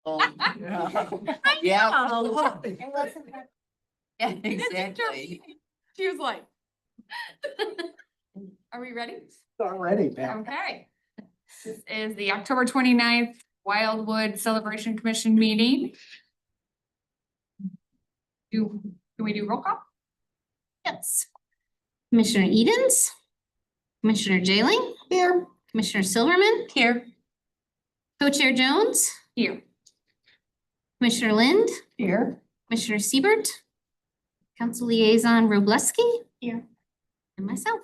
Yeah. know. Yeah, exactly. She was like. Are we ready? Already, Pat. Okay. This is the October 29th Wildwood Celebration Commission meeting. Can we do roll call? Yes. Commissioner Edens, Commissioner Jailing. Here. Commissioner Silverman. Here. Co-Chair Jones, Here. Commissioner Lind, Here. Commissioner Siebert, Council Liaison Robleski. Here. And myself.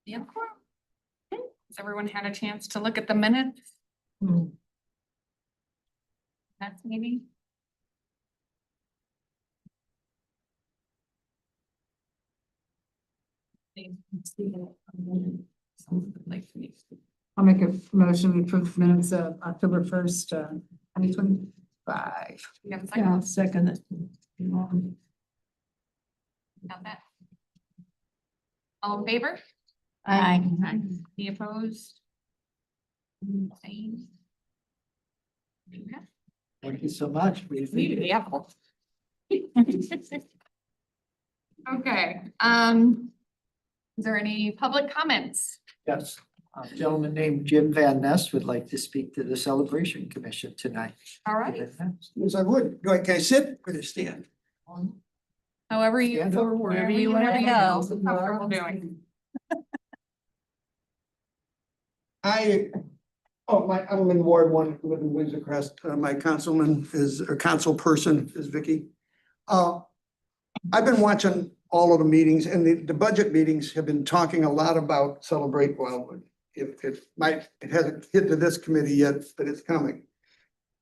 Yep. Okay. Has everyone had a chance to look at the minutes? That's maybe. I'll make a motion to approve the minutes of October 1st, 2025. We have a Yeah, second. second. it. Got that. All in favor? Aye. Any opposed? Same. Okay. Thank you so much. We need it. Yeah. Okay, is there any public comments? Yes. A gentleman named Jim Van Ness would like to speak to the Celebration Commission tonight. All right, Yes, I would. Can I sit or stand? however you. Stand up, wherever you wanna go. feel comfortable doing. I'm in Ward 1, live in Windsor Crest. My councilman is, or council person is Vicky. I've been watching all of the meetings, and the budget meetings have been talking a lot about Celebrate Wildwood. It hasn't hit to this committee yet, but it's coming.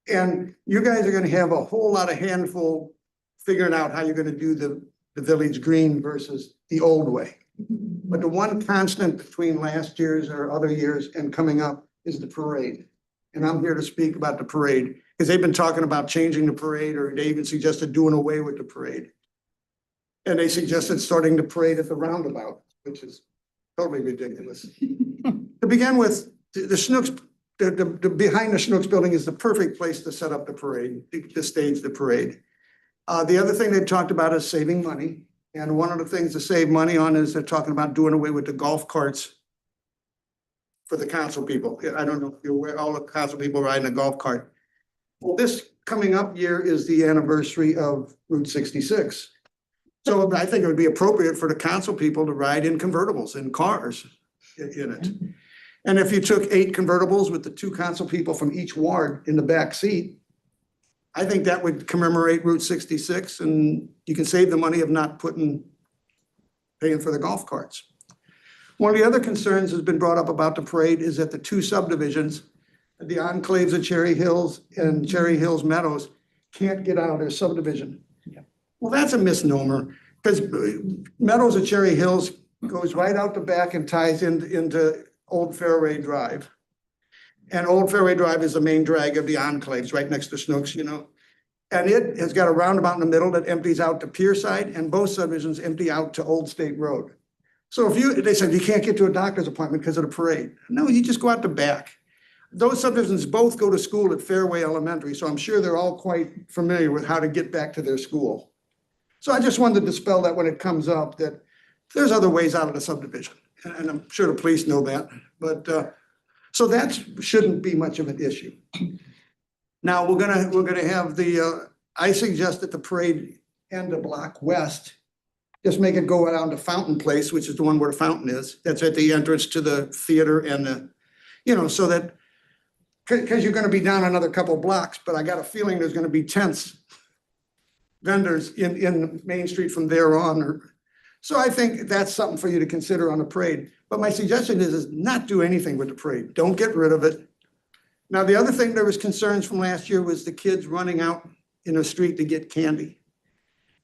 And you guys are gonna have a whole lot of handful figuring out how you're gonna do the village green versus the old way. But the one constant between last year's or other years and coming up is the parade. And I'm here to speak about the parade, because they've been talking about changing the parade, or they even suggested doing away with the parade. And they suggested starting the parade at the roundabout, which is totally ridiculous. To begin with, the Schnucks, the behind the Schnucks building is the perfect place to set up the parade, to stage the parade. The other thing they've talked about is saving money. And one of the things to save money on is they're talking about doing away with the golf carts for the council people. I don't know if you're aware, all the council people riding a golf cart. Well, this coming up year is the anniversary of Route 66. So I think it would be appropriate for the council people to ride in convertibles, in cars in it. And if you took 8 convertibles with the 2 council people from each ward in the back seat, I think that would commemorate Route 66, and you can save the money of not paying for the golf carts. One of the other concerns has been brought up about the parade is that the 2 subdivisions, the enclaves of Cherry Hills and Cherry Hills Meadows, can't get out of their subdivision. Well, that's a misnomer, because Meadows of Cherry Hills goes right out the back and ties into Old Fairway Drive. And Old Fairway Drive is the main drag of the enclaves, right next to Snooks, you know. And it has got a roundabout in the middle that empties out to Pierside, and both subdivisions empty out to Old State Road. So they said you can't get to a doctor's appointment because of the parade. No, you just go out the back. Those subdivisions both go to school at Fairway Elementary, so I'm sure they're all quite familiar with how to get back to their school. So I just wanted to dispel that when it comes up, that there's other ways out of the subdivision. And I'm sure the police know that, but, so that shouldn't be much of an issue. Now, we're gonna have I suggest that the parade end a block west. Just make it go around to Fountain Place, which is the one where the fountain is. That's at the entrance to the theater and so that, because you're gonna be down another couple blocks, but I got a feeling there's gonna be tents, vendors in Main Street from there on. So I think that's something for you to consider on the parade. But my suggestion is not do anything with the parade. Don't get rid of it. Now, the other thing there was concerns from last year was the kids running out in the street to get candy.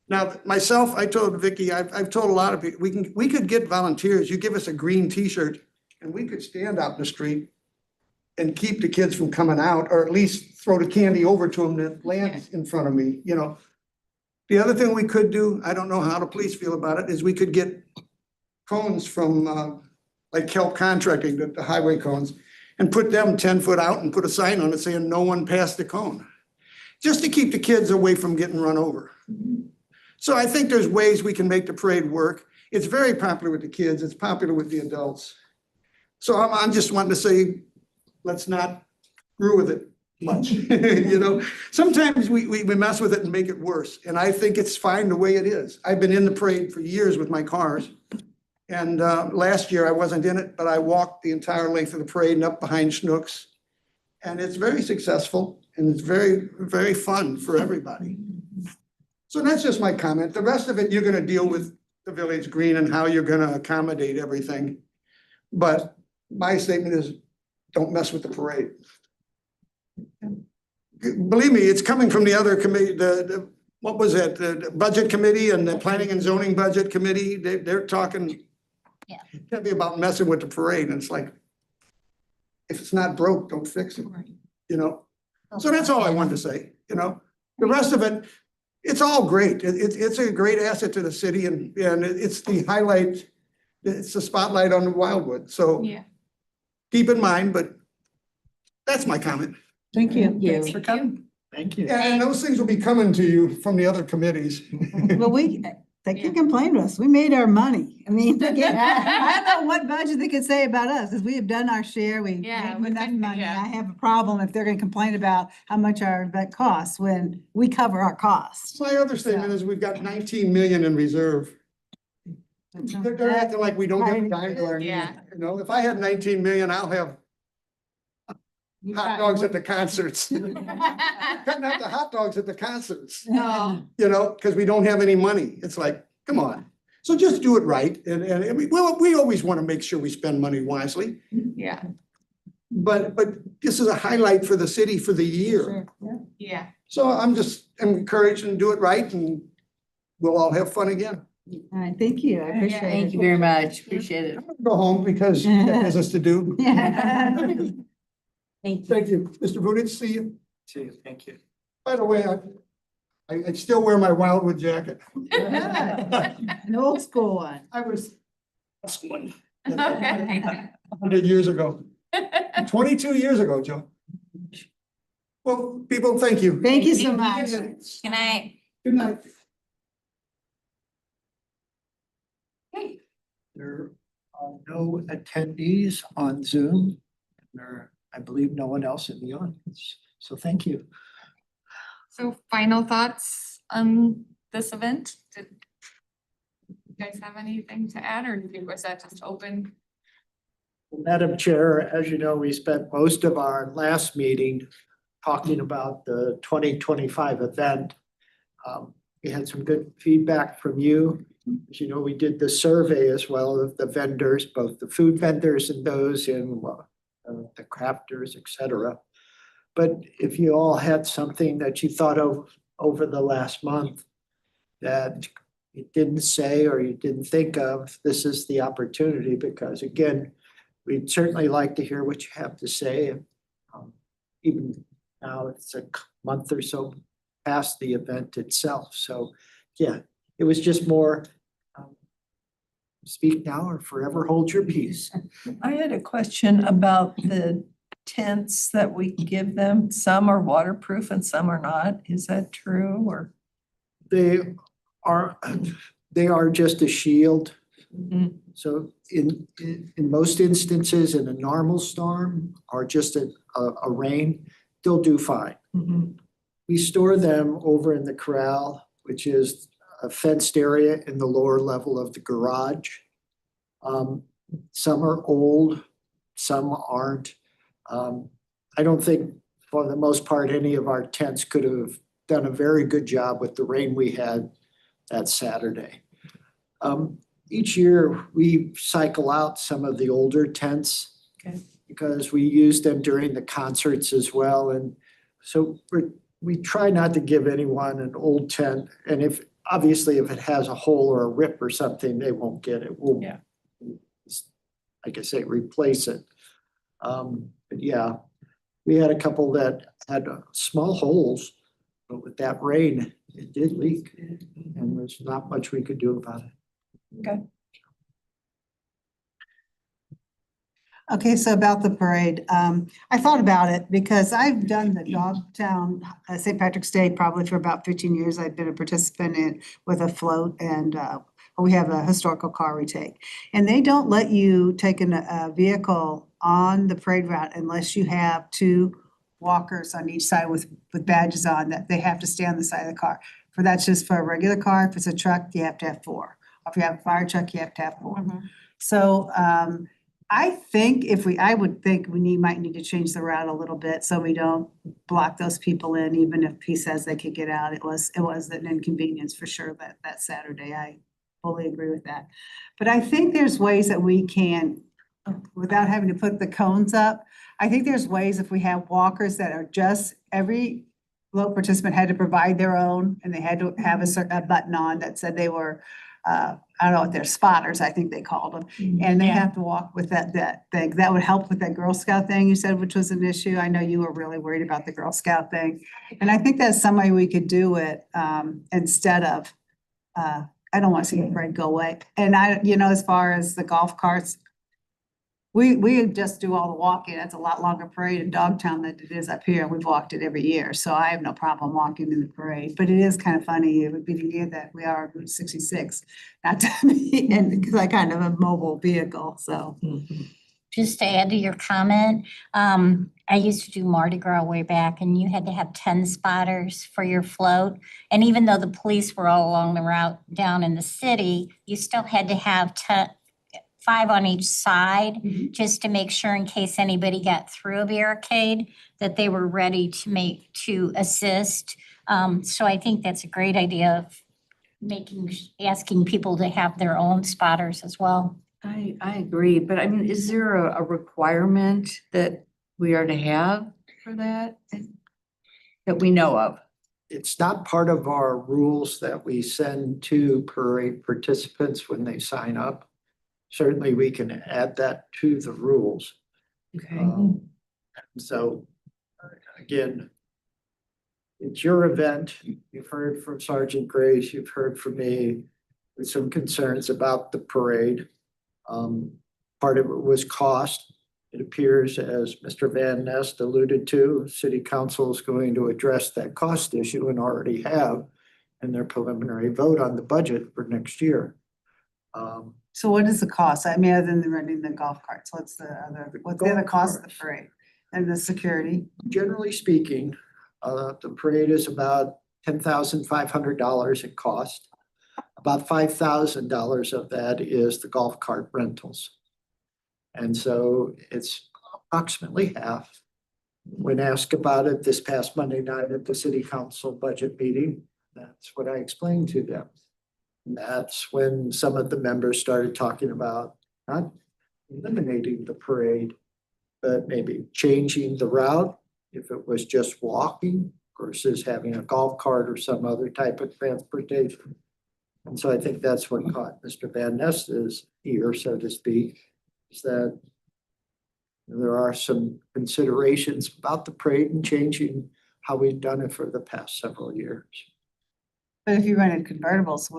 Now, myself, I told Vicky, I've told a lot of people, we could get volunteers. You give us a green T-shirt and we could stand out in the street and keep the kids from coming out, or at least throw the candy over to them that lands in front of me, you know. The other thing we could do, I don't know how the police feel about it, is we could get cones from like Kelp Contracting, the highway cones, and put them 10 foot out and put a sign on it saying no one passed the cone. Just to keep the kids away from getting run over. So I think there's ways we can make the parade work. It's very popular with the kids. It's popular with the adults. So I'm just wanting to say, let's not screw with it much. You know, sometimes we mess with it and make it worse. And I think it's fine the way it is. I've been in the parade for years with my cars. And last year I wasn't in it, but I walked the entire length of the parade and up behind Schnucks. And it's very successful and it's very, very fun for everybody. So that's just my comment. The rest of it, you're gonna deal with the village green and how you're gonna accommodate everything. But my statement is, don't mess with the parade. Believe me, it's coming from the other committee, what was it, the budget committee and the planning and zoning budget committee, they're talking. Yeah. It can't be about messing with the parade, and it's like, if it's not broke, don't fix it, you know? So that's all I wanted to say, you know? The rest of it, it's all great. It's a great asset to the city and it's the highlight, it's the spotlight on the Wildwood, so Yeah. keep in mind, but that's my comment. Thank you. Thanks for coming. Thank you. And those things will be coming to you from the other committees. Well, they can complain to us. We made our money. I mean, again, I don't know what budget they could say about us, because we have done our share. We Yeah, made enough money. yeah. I have a problem if they're gonna complain about how much our event costs when we cover our costs. My other statement is we've got 19 million in reserve. They're acting like we don't have a dime to our name. Yeah. You know, if I had 19 million, I'll have hot dogs at the concerts. Cutting out the hot dogs at the concerts, No. you know, because we don't have any money. It's like, come on. So just do it right. And we always want to make sure we spend money wisely. Yeah, But this is a highlight for the city for the year. yeah. So I'm just encouraged and do it right and we'll all have fun again. All right, thank you. I appreciate it. Thank you very much. Appreciate it. I'm gonna go home because I got business to do. Thank you. Mr. Vudich, see you. See you. Thank you. By the way, I still wear my Wildwood jacket. An old school one. I was that's one Okay. 100 years ago, 22 years ago, Joe. Well, people, thank you. Thank you so much. Good night. Good night. There are no attendees on Zoom. There are, I believe, no one else in the audience. So thank you. So final thoughts on this event? Did you guys have anything to add, or was that just open? Madam Chair, as you know, we spent most of our last meeting talking about the 2025 event. We had some good feedback from you. As you know, we did the survey as well of the vendors, both the food vendors and those in the crafters, et cetera. But if you all had something that you thought of over the last month that you didn't say or you didn't think of, this is the opportunity, because again, we'd certainly like to hear what you have to say. Even now, it's a month or so past the event itself. So yeah, it was just more speak now or forever hold your peace. I had a question about the tents that we give them. Some are waterproof and some are not. Is that true or? They are just a shield. Mhm. So in most instances, in a normal storm or just a rain, they'll do fine. Mhm. We store them over in the corral, which is a fenced area in the lower level of the garage. Some are old, some aren't. I don't think for the most part, any of our tents could have done a very good job with the rain we had that Saturday. Each year, we cycle out some of the older tents. Okay. Because we use them during the concerts as well. And so we try not to give anyone an old tent. And if it has a hole or a rip or something, they won't get it. We'll, Yeah. like I say, replace it. But yeah, we had a couple that had small holes, but with that rain, it did leak. And there's not much we could do about it. Okay. Okay, so about the parade, I thought about it because I've done the Dogtown, St. Patrick's Day probably for about 15 years. I've been a participant in with a float and we have a historical car we take. And they don't let you take a vehicle on the parade route unless you have two walkers on each side with badges on that they have to stay on the side of the car. For that's just for a regular car. If it's a truck, you have to have four. If you have a fire truck, you have to have four. So I would think might need to change the route a little bit so we don't block those people in, even if he says they could get out. It was an inconvenience for sure that Saturday. I fully agree with that. But I think there's ways that we can, without having to put the cones up, I think there's ways if we have walkers that are just, every float participant had to provide their own and they had to have a button on that said they were I don't know what they're spotters, I think they called them. And they have to walk with that thing. That would help with that Girl Scout thing you said, which was an issue. I know you were really worried about the Girl Scout thing. And I think that's some way we could do it instead of, I don't want to see the parade go away. And as far as the golf carts, we just do all the walking. That's a lot longer parade in Dogtown than it is up here. We've walked it every year, so I have no problem walking in the parade. But it is kind of funny. It would be the year that we are Route 66, not to be, and because I kind of a mobile vehicle, so. Just to add to your comment, I used to do Mardi Gras way back and you had to have 10 spotters for your float. And even though the police were all along the route down in the city, you still had to have 5 on each side, just to make sure in case anybody got through a barricade, that they were ready to assist. So I think that's a great idea of asking people to have their own spotters as well. I agree, but I mean, is there a requirement that we are to have for that? That we know of? It's not part of our rules that we send to parade participants when they sign up. Certainly, we can add that to the rules. Okay. So, again, it's your event. You've heard from Sergeant Grace, you've heard from me with some concerns about the parade. Part of it was cost. It appears, as Mr. Van Nest alluded to, City Council is going to address that cost issue and already have in their preliminary vote on the budget for next year. So what is the cost? I mean, other than renting the golf carts, what's the other cost of the parade and the security? Generally speaking, the parade is about $10,500 in cost. About $5,000 of that is the golf cart rentals. And so it's approximately half. When asked about it this past Monday night at the City Council budget meeting, that's what I explained to them. That's when some of the members started talking about not eliminating the parade, but maybe changing the route if it was just walking versus having a golf cart or some other type of transportation. And so I think that's what caught Mr. Van Nest's ear, so to speak, is that there are some considerations about the parade and changing how we've done it for the past several years. But if you rented convertibles, how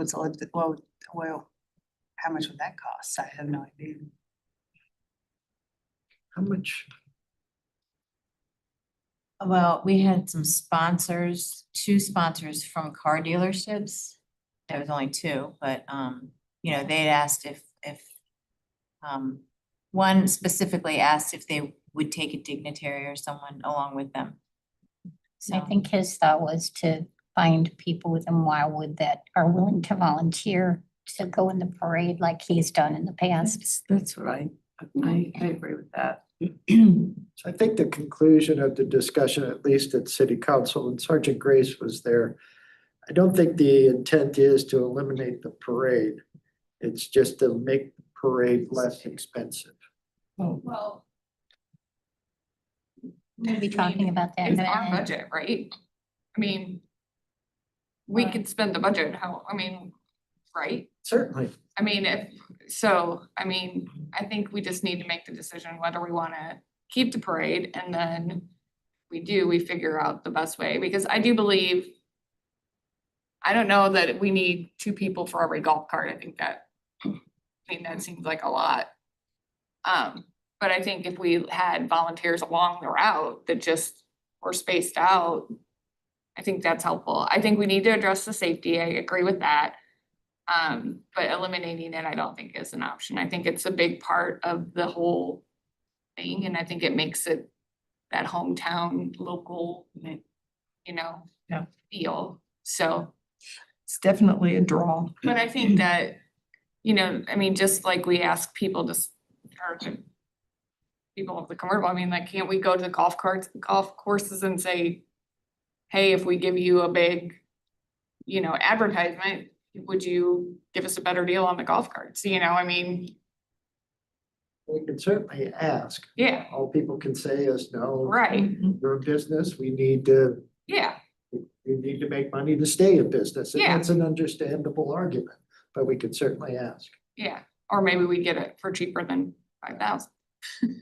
much would that cost? I have no idea. How much? Well, we had some sponsors, 2 sponsors from car dealerships. There was only 2, but they'd asked if one specifically asked if they would take a dignitary or someone along with them. So I think his thought was to find people within Wildwood that are willing to volunteer to go in the parade like he's done in the past. That's what I agree with that. So I think the conclusion of the discussion, at least at City Council, and Sergeant Grace was there, I don't think the intent is to eliminate the parade. It's just to make the parade less expensive. Well, We'll be talking about that in it's a our minute. budget, right? I mean, we could spend the budget right? Certainly. I think we just need to make the decision whether we wanna keep the parade and then we figure out the best way, because I do believe, I don't know that we need 2 people for every golf cart. That seems like a lot. But I think if we had volunteers along the route that just were spaced out, I think that's helpful. I think we need to address the safety. I agree with that. But eliminating it, I don't think is an option. I think it's a big part of the whole thing, and I think it makes it that hometown, local, you know, Yeah. feel. So, It's definitely a draw. but I think that, you know, I mean, just like we ask people to, or to people of the convertible, I mean, like, can't we go to the golf courses and say, hey, if we give you a big, you know, advertisement, would you give us a better deal on the golf carts? You know, I mean, We can certainly ask. yeah, All people can say is no. right, We're a business. We need to make money to stay in business. And Yeah. that's an understandable argument, but we could certainly ask. yeah. Or maybe we get it for cheaper than 5,000.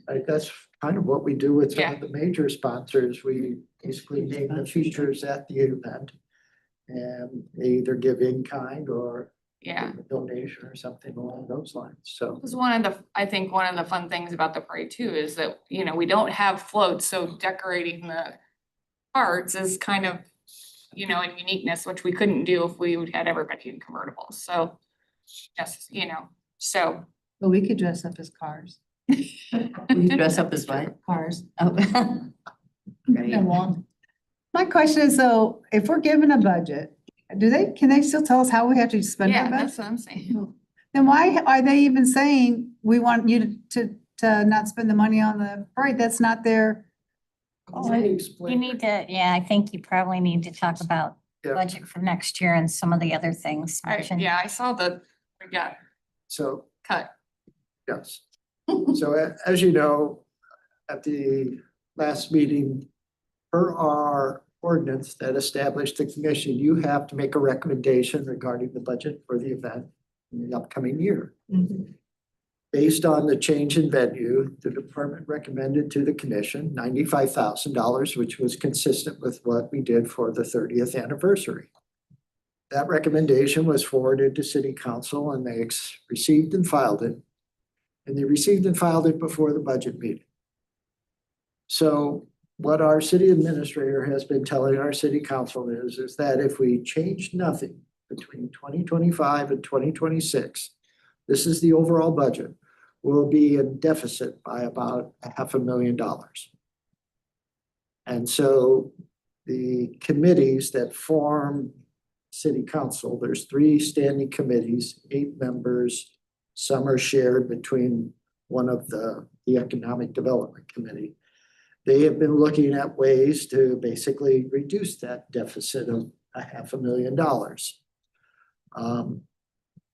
Like, that's kind of what we do with some Yeah. of the major sponsors. We basically name the features at the event. And they either give in kind or Yeah. a donation or something along those lines. So Because I think one of the fun things about the parade too is that, you know, we don't have floats, so decorating the carts is kind of, you know, a uniqueness, which we couldn't do if we had everybody in convertibles. So, yes, you know, so. But we could dress up as cars. You dress up as what? Cars. Oh. Great. My question is, so if we're given a budget, can they still tell us how we have to spend our Yeah, budget? that's what I'm saying. Then why are they even saying, we want you to not spend the money on the parade? That's not their. You need to, yeah, I think you probably need to talk about Yeah. budget for next year and some of the other things mentioned. I saw we got So, cut. yes. So as you know, at the last meeting, per our ordinance that established the commission, you have to make a recommendation regarding the budget for the event in the upcoming year. Based on the change in venue, the department recommended to the commission $95,000, which was consistent with what we did for the 30th anniversary. That recommendation was forwarded to city council and they received and filed it. And they received and filed it before the budget meeting. So what our city administrator has been telling our city council is that if we change nothing between 2025 and 2026, this is the overall budget, we'll be in deficit by about $500,000. And so the committees that form city council, there's 3 standing committees, 8 members. Some are shared between one of the economic development committee. They have been looking at ways to basically reduce that deficit of $500,000.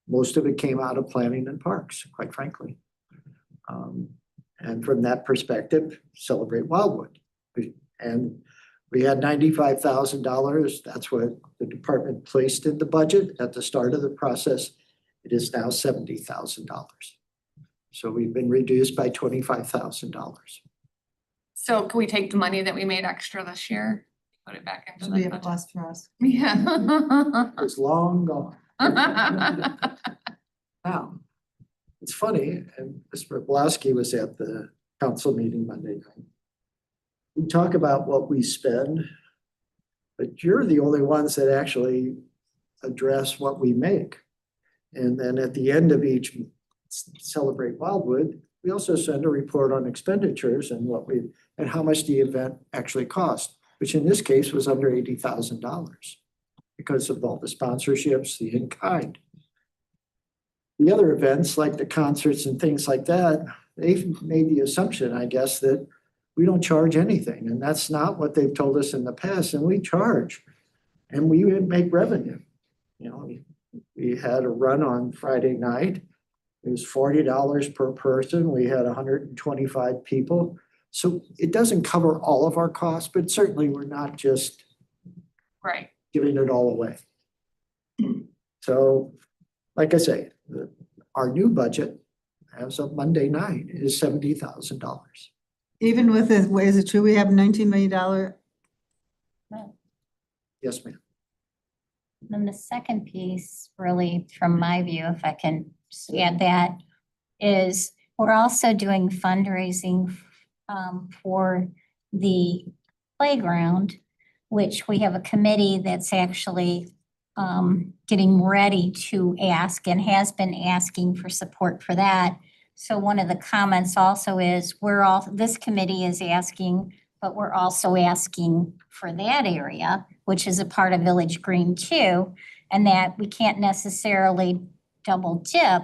Most of it came out of planning and parks, quite frankly. And from that perspective, celebrate Wildwood. And we had $95,000. That's what the department placed in the budget at the start of the process. It is now $70,000. So we've been reduced by $25,000. So can we take the money that we made extra this year, put it back into It'll be the a budget? plus for us. Yeah. It's long gone. Now, it's funny, and Mr. Blaski was at the council meeting Monday night. We talk about what we spend, but you're the only ones that actually address what we make. And then at the end of each Celebrate Wildwood, we also send a report on expenditures and and how much the event actually cost, which in this case was under $80,000 because of all the sponsorships, the in-kind. The other events like the concerts and things like that, they've made the assumption, I guess, that we don't charge anything. And that's not what they've told us in the past. And we charge and we make revenue. You know, we had a run on Friday night. It was $40 per person. We had 125 people. So it doesn't cover all of our costs, but certainly we're not just Right. giving it all away. So, like I say, our new budget as of Monday night is $70,000. Even with this, is it true we have $19 million? Yes, ma'am. Then the second piece, really, from my view, if I can just add that, is We're also doing fundraising for the playground, which we have a committee that's actually getting ready to ask and has been asking for support for that. So one of the comments also is this committee is asking, but we're also asking for that area, which is a part of Village Green too, and that we can't necessarily double dip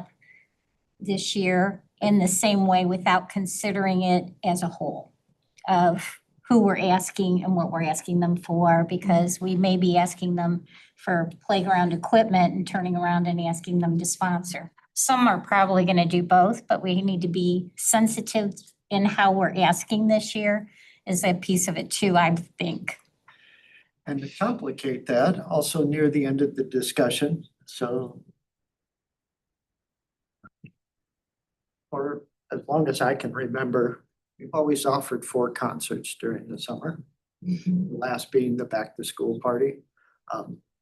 this year in the same way without considering it as a whole of who we're asking and what we're asking them for, because we may be asking them for playground equipment and turning around and asking them to sponsor. Some are probably gonna do both, but we need to be sensitive in how we're asking this year is a piece of it too, I think. And to complicate that, also near the end of the discussion, so for as long as I can remember, we've always offered 4 concerts during the summer. The last being the back to school party.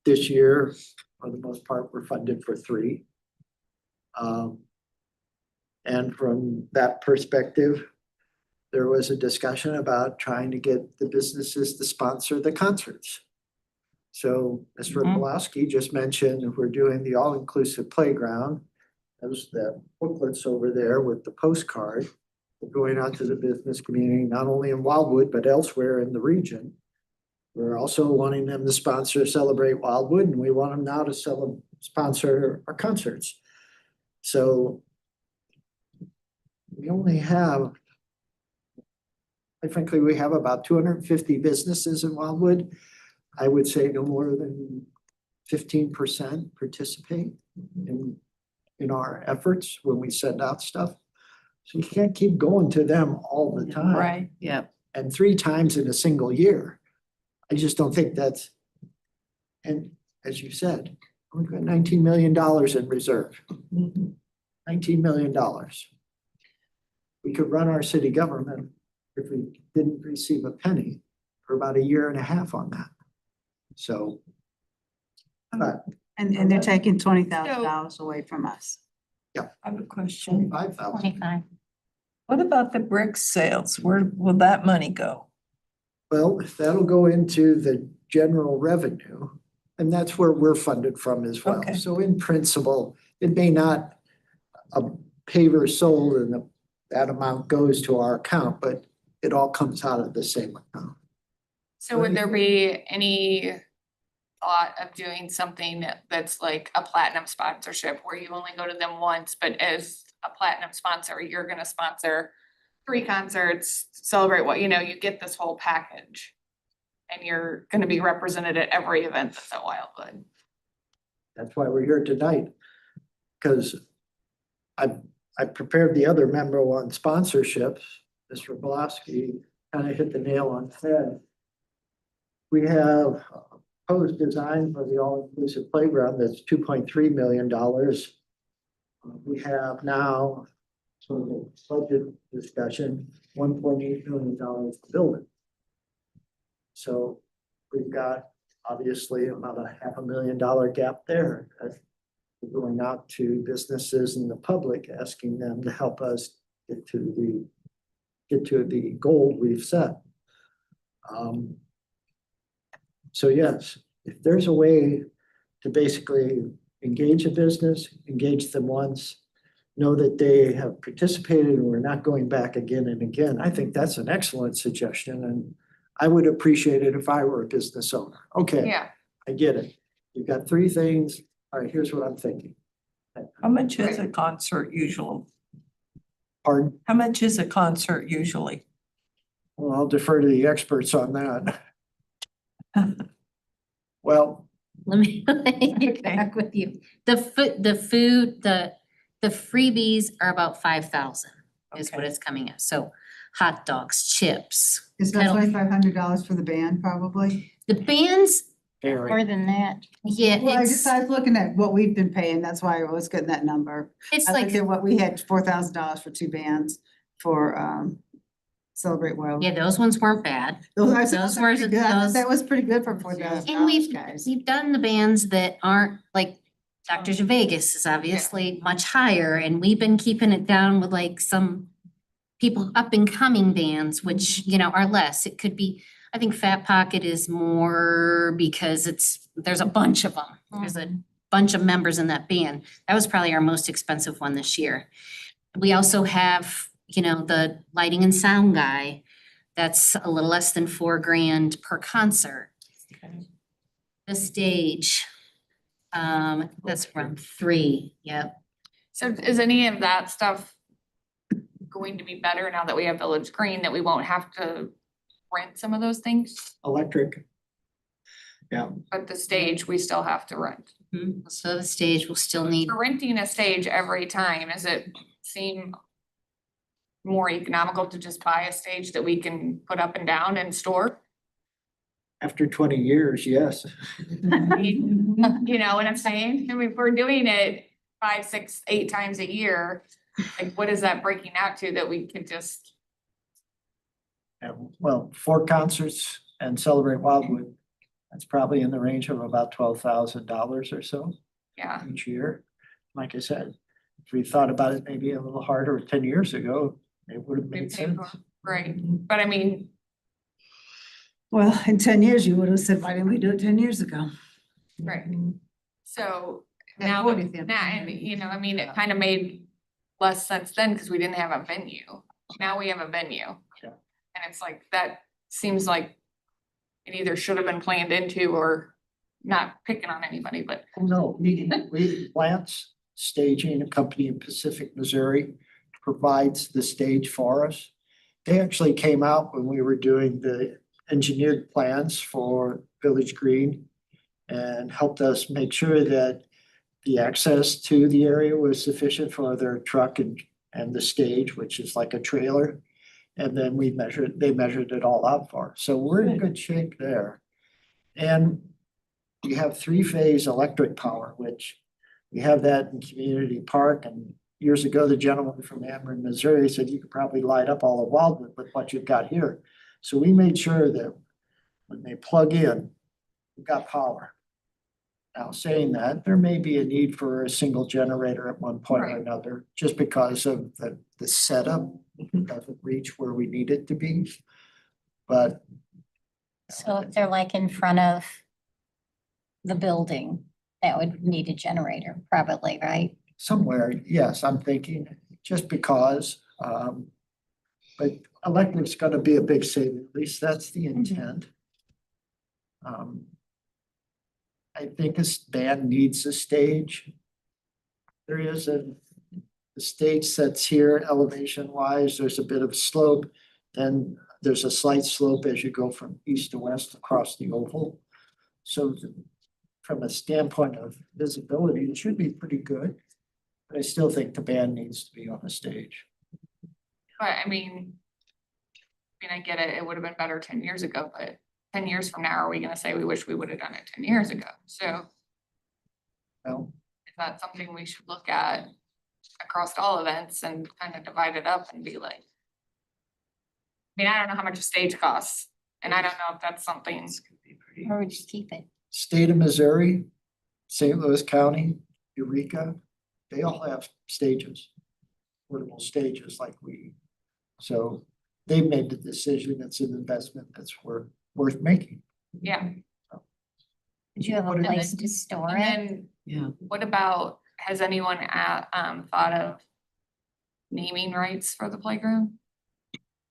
This year, for the most part, we're funded for 3. And from that perspective, there was a discussion about trying to get the businesses to sponsor the concerts. So Mr. Pulaski just mentioned we're doing the all-inclusive playground. There's the booklets over there with the postcard. We're going out to the business community, not only in Wildwood, but elsewhere in the region. We're also wanting them to sponsor Celebrate Wildwood, and we want them now to sponsor our concerts. So we only have, quite frankly, we have about 250 businesses in Wildwood. I would say no more than 15% participate in our efforts when we send out stuff. So you can't keep going to them all the time. Right, yeah. And 3 times in a single year. I just don't think that's, and as you said, we've got $19 million in reserve. $19 million. We could run our city government if we didn't receive a penny for about 1.5 years on that. So. But And they're taking $20,000 away from us. I have a question. 5,000. 25. What about the brick sales? Where will that money go? Well, that'll go into the general revenue, and that's where we're funded from as well. Okay. So in principle, it may not, a paver sold and that amount goes to our account, but it all comes out of the same account. So would there be any thought of doing something that's like a platinum sponsorship where you only go to them once, but as a platinum sponsor, you're gonna sponsor 3 concerts, celebrate what, you get this whole package. And you're gonna be represented at every event that's at Wildwood. That's why we're here tonight. Because I prepared the other memo on sponsorships. Mr. Pulaski kind of hit the nail on the head. We have a proposed design for the all-inclusive playground that's $2.3 million. We have now, sort of a budget discussion, $1.8 million to build it. So we've got obviously about a $500,000 gap there. We're going out to businesses and the public, asking them to help us get to the goal we've set. So yes, if there's a way to basically engage a business, engage them once, know that they have participated and we're not going back again and again, I think that's an excellent suggestion, and I would appreciate it if I were a business owner. Okay, Yeah, I get it. You've got 3 things. All right, here's what I'm thinking. How much is a concert usually? Pardon? How much is a concert usually? Well, I'll defer to the experts on that. Well, Let me get Okay. back with you. The food, the freebies are about 5,000 is what Okay. it's coming at. So hot dogs, chips. Is that Kettle- $2,500 for the band probably? The bands, More than that. yeah, Well, I it's was looking at what we've been paying, that's why I was getting that number. I like, looked at what we had, $4,000 for 2 bands for Celebrate Wild. yeah, those ones weren't bad. Those those were were pretty good. I thought those- that was pretty good for $4,000, And we've guys. done the bands that aren't like Dr. Vegas is obviously much higher, and we've been keeping it down with like some people up and coming bands, which, you know, are less. It could be, I think Fat Pocket is more because there's a bunch of them. There's a bunch of members in that band. That was probably our most expensive one this year. We also have, you know, the lighting and sound guy. That's a little less than $4,000 per concert. The stage, that's around 3, yep. So is any of that stuff going to be better now that we have Village Green, that we won't have to rent some of those things? Electric. Yeah, But the stage, we still have to rent. So the stage will still need, For renting a stage every time, does it seem more economical to just buy a stage that we can put up and down and store? after 20 years, yes. You know what I'm saying? I mean, if we're doing it 5, 6, 8 times a year, like what is that breaking out to that we could just? Well, 4 concerts and Celebrate Wildwood, that's probably in the range of about $12,000 or so Yeah, each year. Like I said, if we thought about it maybe a little harder 10 years ago, it would have we made paid sense. for, right, but I mean, Well, in 10 years, you would have said, why didn't we do it 10 years ago? right, so Yeah, now, what that- if you- now, and you know, I mean, it kind of made less sense then because we didn't have a venue. Now we have a venue. Yeah. And it's like, that seems like it either should have been planned into or not picking on anybody, but Oh, no, we Lance Staging, a company in Pacific, Missouri, provides the stage for us. They actually came out when we were doing the engineered plans for Village Green and helped us make sure that the access to the area was sufficient for their truck and the stage, which is like a trailer. And then they measured it all out for us. So we're in good shape there. And we have 3-phase electric power, which we have that in Community Park. And years ago, the gentleman from Ameren, Missouri said you could probably light up all of Wildwood with what you've got here. So we made sure that when they plug in, we've got power. Now, saying that, there may be a need for a single generator at one point or Right. another, just because of the setup doesn't reach where we need it to be. But So if they're like in front of the building, that would need a generator, probably, right? somewhere, yes, I'm thinking, just because, but electric's gonna be a big saving, at least that's the intent. I think this band needs a stage. There is the stage sets here elevation wise, there's a bit of slope. Then there's a slight slope as you go from east to west across the oval. So from a standpoint of visibility, it should be pretty good. But I still think the band needs to be on the stage. But I mean, I get it, it would have been better 10 years ago, but 10 years from now, are we gonna say we wish we would have done it 10 years ago? So Well, is that something we should look at across all events and kind of divide it up and be like? I mean, I don't know how much a stage costs, and I don't know if that's something, Or we just keep it? state of Missouri, St. Louis County, Eureka, they all have stages, portable stages like we. So they've made the decision, it's an investment that's worth making. yeah. Did you have a What it- place to store And it? then, Yeah. what about, has anyone thought of naming rights for the playground?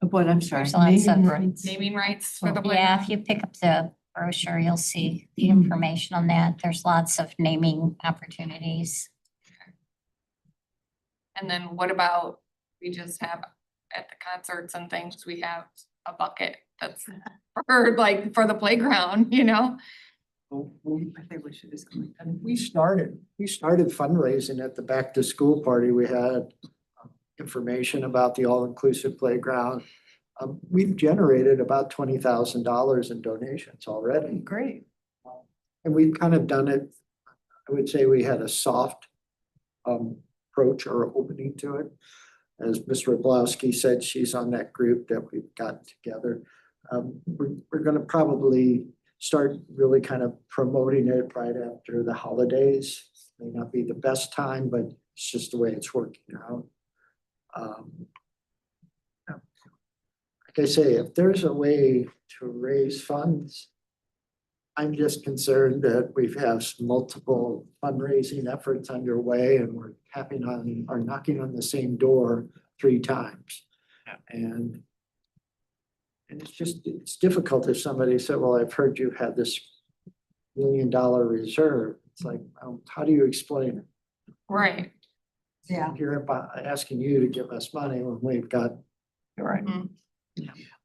What, I'm sorry. There's lots of- Naming rights. Naming rights for the Yeah, playground? if you pick up the brochure, you'll see the information on that. There's lots of naming opportunities. And then what about, we just have at the concerts and things, we have a bucket that's for like for the playground, you know? I think we should do something like that. We started fundraising at the back to school party. We had information about the all-inclusive playground. We've generated about $20,000 in donations already. Great. And we've kind of done it, I would say we had a soft approach or opening to it. As Ms. Roblowski said, she's on that group that we've got together. We're gonna probably start really kind of promoting it right after the holidays. May not be the best time, but it's just the way it's working out. Like I say, if there's a way to raise funds, I'm just concerned that we have multiple fundraising efforts underway and we're tapping on or knocking on the same door 3 times. And it's difficult if somebody said, well, I've heard you had this $1 million reserve. It's like, how do you explain it? Right. Yeah. You're asking you to give us money when we've got. You're right.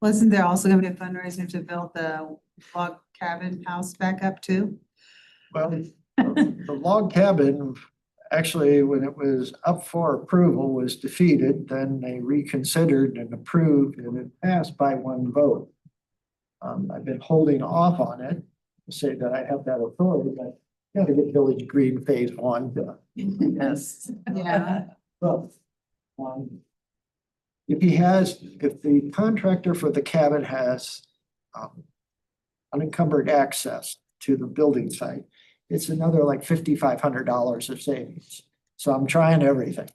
Wasn't there also gonna be a fundraiser to build the log cabin house back up too? Well, the log cabin, actually, when it was up for approval, was defeated, then they reconsidered and approved, and it passed by 1 vote. I've been holding off on it, to say that I have that authority, but gotta get Village Green phase 1 done. Yes. Yeah. But, if the contractor for the cabin has, unencumbered access to the building site, it's another like $5,500 of savings. So I'm trying everything.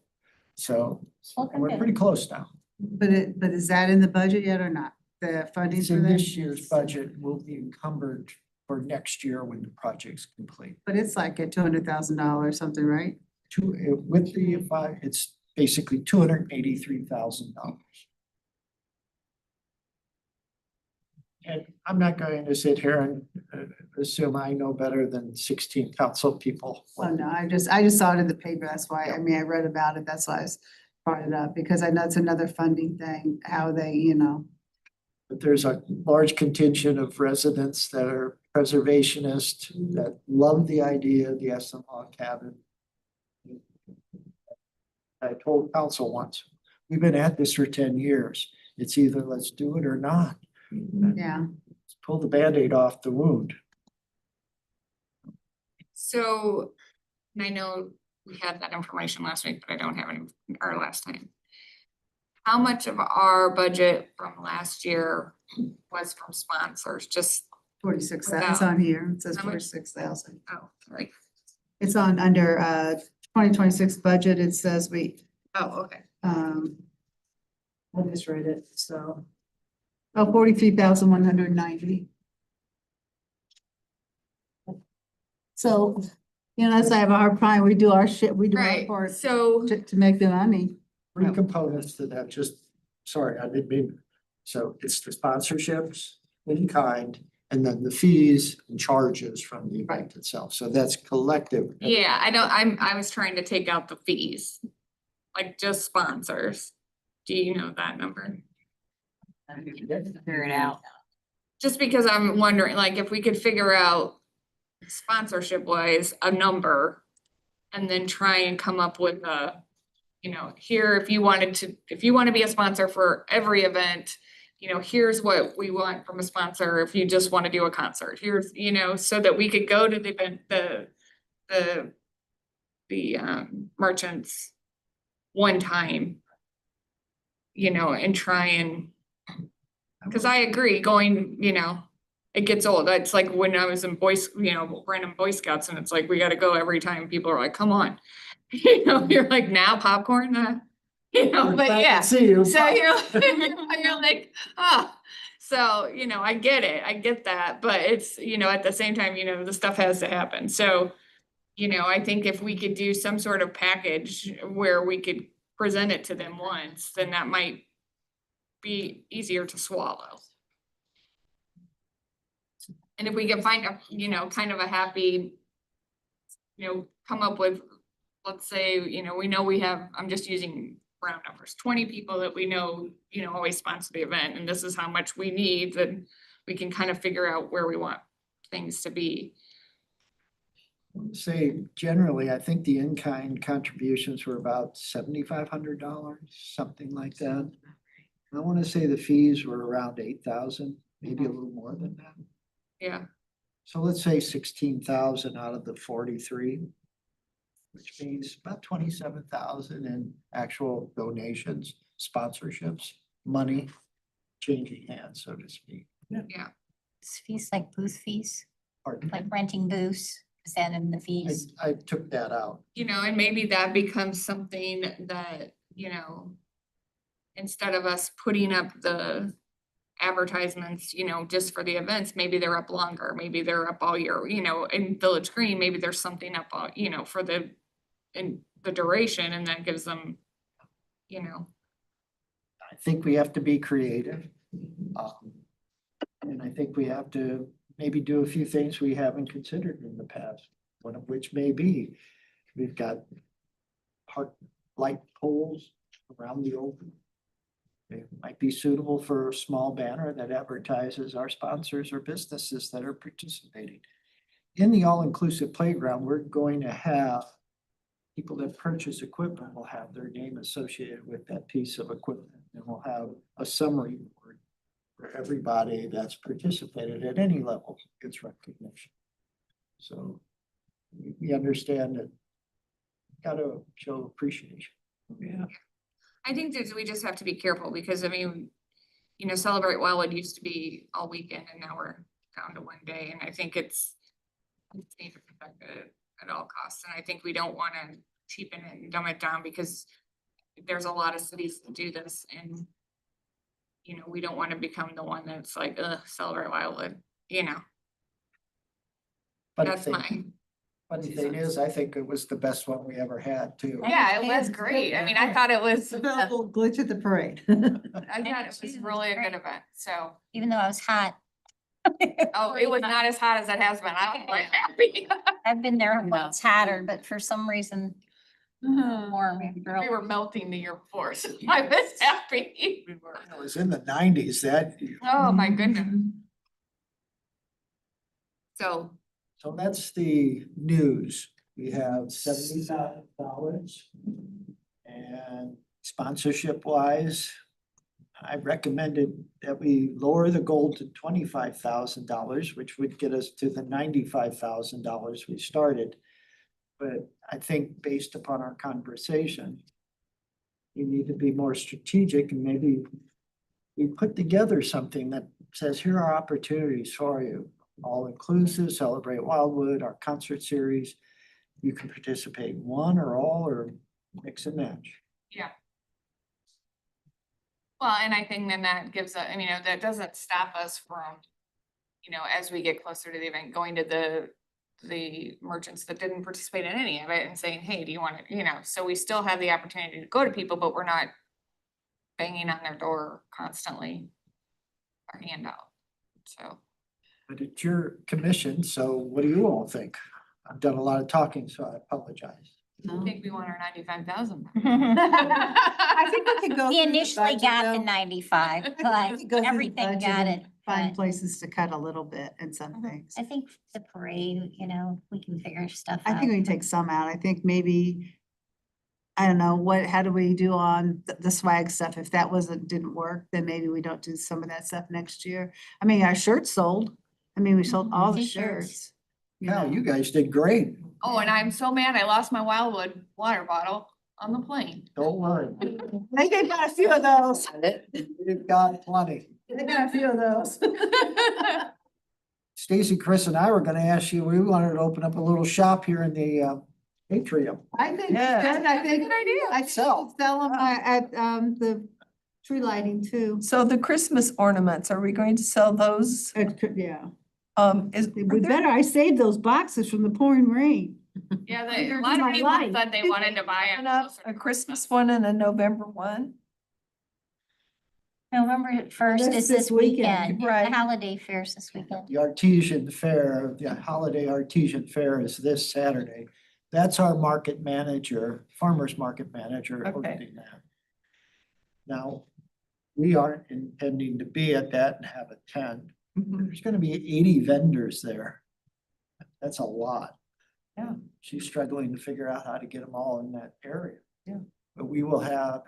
So we're pretty close now. But is that in the budget yet or not? The funding It's for in that? this year's budget will be encumbered for next year when the project's complete. But it's like at $200,000 something, right? With the, it's basically $283,000. And I'm not going to sit here and assume I know better than 16 council people. Oh, no, I just saw it in the paper. That's why, I mean, I read about it. That's why I brought it up because I know it's another funding thing, how they, you know. But there's a large contingent of residents that are preservationists that love the idea of the Esson log cabin. I told council once, we've been at this for 10 years. It's either let's do it or not. Yeah. Let's pull the Band-Aid off the wound. So, and I know we had that information last week, but I don't have any, or last time. How much of our budget from last year was from sponsors? Just, 46,000, it's on here. It says How much? 46,000. oh, sorry. It's on under 2026 budget. It says Oh, okay. I just read it, so. Oh, 43,190. So, you know, that's why I have a hard time. We do our shit, we do our Right, part so, to make the money. 3 components to that, sorry, I didn't mean. So it's the sponsorships in kind, and then the fees and charges from the event itself. So that's collective. yeah, I was trying to take out the fees. Like just sponsors. Do you know that number? Figure it out. Just because I'm wondering, like, if we could figure out sponsorship wise, a number. And then try and come up with a, you know, here, if you want to be a sponsor for every event, you know, here's what we want from a sponsor. If you just want to do a concert, here's, you know, so that we could go to the event, the merchants one time, you know, and try and, because I agree, going, you know, it gets old. It's like when I was in random Boy Scouts, and it's like, we gotta go every time. People are like, come on. You know, you're like, now popcorn, you know, but yeah. See you. So you're like, so, you know, I get it, I get that, but it's, you know, at the same time, you know, the stuff has to happen. So, you know, I think if we could do some sort of package where we could present it to them once, then that might be easier to swallow. And if we can find a, you know, kind of a happy, you know, come up with, let's say, you know we have, I'm just using round numbers, 20 people that we know, you know, always sponsor the event, and this is how much we need, then we can kind of figure out where we want things to be. Say, generally, I think the in-kind contributions were about $7,500, something like that. I want to say the fees were around 8,000, maybe a little more than that. Yeah, So let's say 16,000 out of the 43, which means about 27,000 in actual donations, sponsorships, money changing hands, so to speak. It's fees like booth fees, Pardon? like renting booths. Is that in the fees? I took that out. You know, and maybe that becomes something that, you know, instead of us putting up the advertisements, you know, just for the events, maybe they're up longer, maybe they're up all year, you know, in Village Green, maybe there's something up, you know, for in the duration, and that gives them, you know. I think we have to be creative. And I think we have to maybe do a few things we haven't considered in the past, one of which may be, we've got park light poles around the open. They might be suitable for a small banner that advertises our sponsors or businesses that are participating. In the all-inclusive playground, we're going to have people that purchase equipment will have their name associated with that piece of equipment. And we'll have a summary board for everybody that's participated at any level gets recognition. So we understand that gotta show appreciation. Yeah. I think that we just have to be careful because I mean, you know, Celebrate Wildwood used to be all weekend and now we're down to one day. And I think it's need to protect it at all costs. And I think we don't want to cheapen it and dumb it down because there's a lot of cities that do this and, you know, we don't want to become the one that's like, Celebrate Wildwood, you know, But that's the mine. funny thing is, I think it was the best one we ever had too. Yeah, it was great. I mean, I thought it was, It's a little glitch at the parade. I thought it was really a good event. So, Even though I was hot. oh, it was not as hot as it has been. I was like happy. I've been there when it's hotter, but for some reason warm. after We were melting the year before, so I was happy. It was in the nineties that year. Oh, my goodness. So, So that's the news. We have $70,000. And sponsorship wise, I recommended that we lower the goal to $25,000, which would get us to the $95,000 we started. But I think based upon our conversation, you need to be more strategic and maybe we put together something that says, here are opportunities for you. All inclusive, Celebrate Wildwood, our concert series. You can participate in one or all or mix and match. yeah. Well, and I think then that gives a, I mean, that doesn't stop us from, you know, as we get closer to the event, going to the merchants that didn't participate in any of it and saying, hey, do you want to, you know, so we still have the opportunity to go to people, but we're not banging on their door constantly. Our hand out, so. But it's your commission, so what do you all think? I've done a lot of talking, so I apologize. I think we want our 95,000. I think we could go. He through the initially budget, got the though. 95, I think we but could go through the everything budget got and it. Find but places to cut a little bit and some things. I think the parade, you know, we can figure stuff I out. think we can take some out. I think maybe, I don't know, how do we do on the swag stuff? If that didn't work, then maybe we don't do some of that stuff next year. I mean, our shirts sold. I mean, we sold all the T-shirts. shirts. Yeah, know. you guys did great. Oh, and I'm so mad I lost my Wildwood water bottle on the plane. Don't worry. They got a few of those. We've got plenty. They got a few of those. Stacy, Chris and I were gonna ask you, we wanted to open up a little shop here in the atrium. I think, we Yeah. should. I think, Good idea. I sell them at the tree lighting too. So the Christmas ornaments, are we going to sell those? Yeah, Is, we better, I saved those boxes from the pouring rain. Yeah, Under a lot my of people light. said they wanted to buy it. up closer to a Christmas one and a November one? November 1st That's is this this weekend. weekend. Right. The holiday fair's this weekend. The artesian fair, the holiday artesian fair is this Saturday. That's our market manager, farmer's market manager. Okay. opening that. Now, we aren't intending to be at that and have a tent. There's gonna be 80 vendors there. That's a lot. Yeah. She's struggling to figure out how to get them all in that area. Yeah. But we will have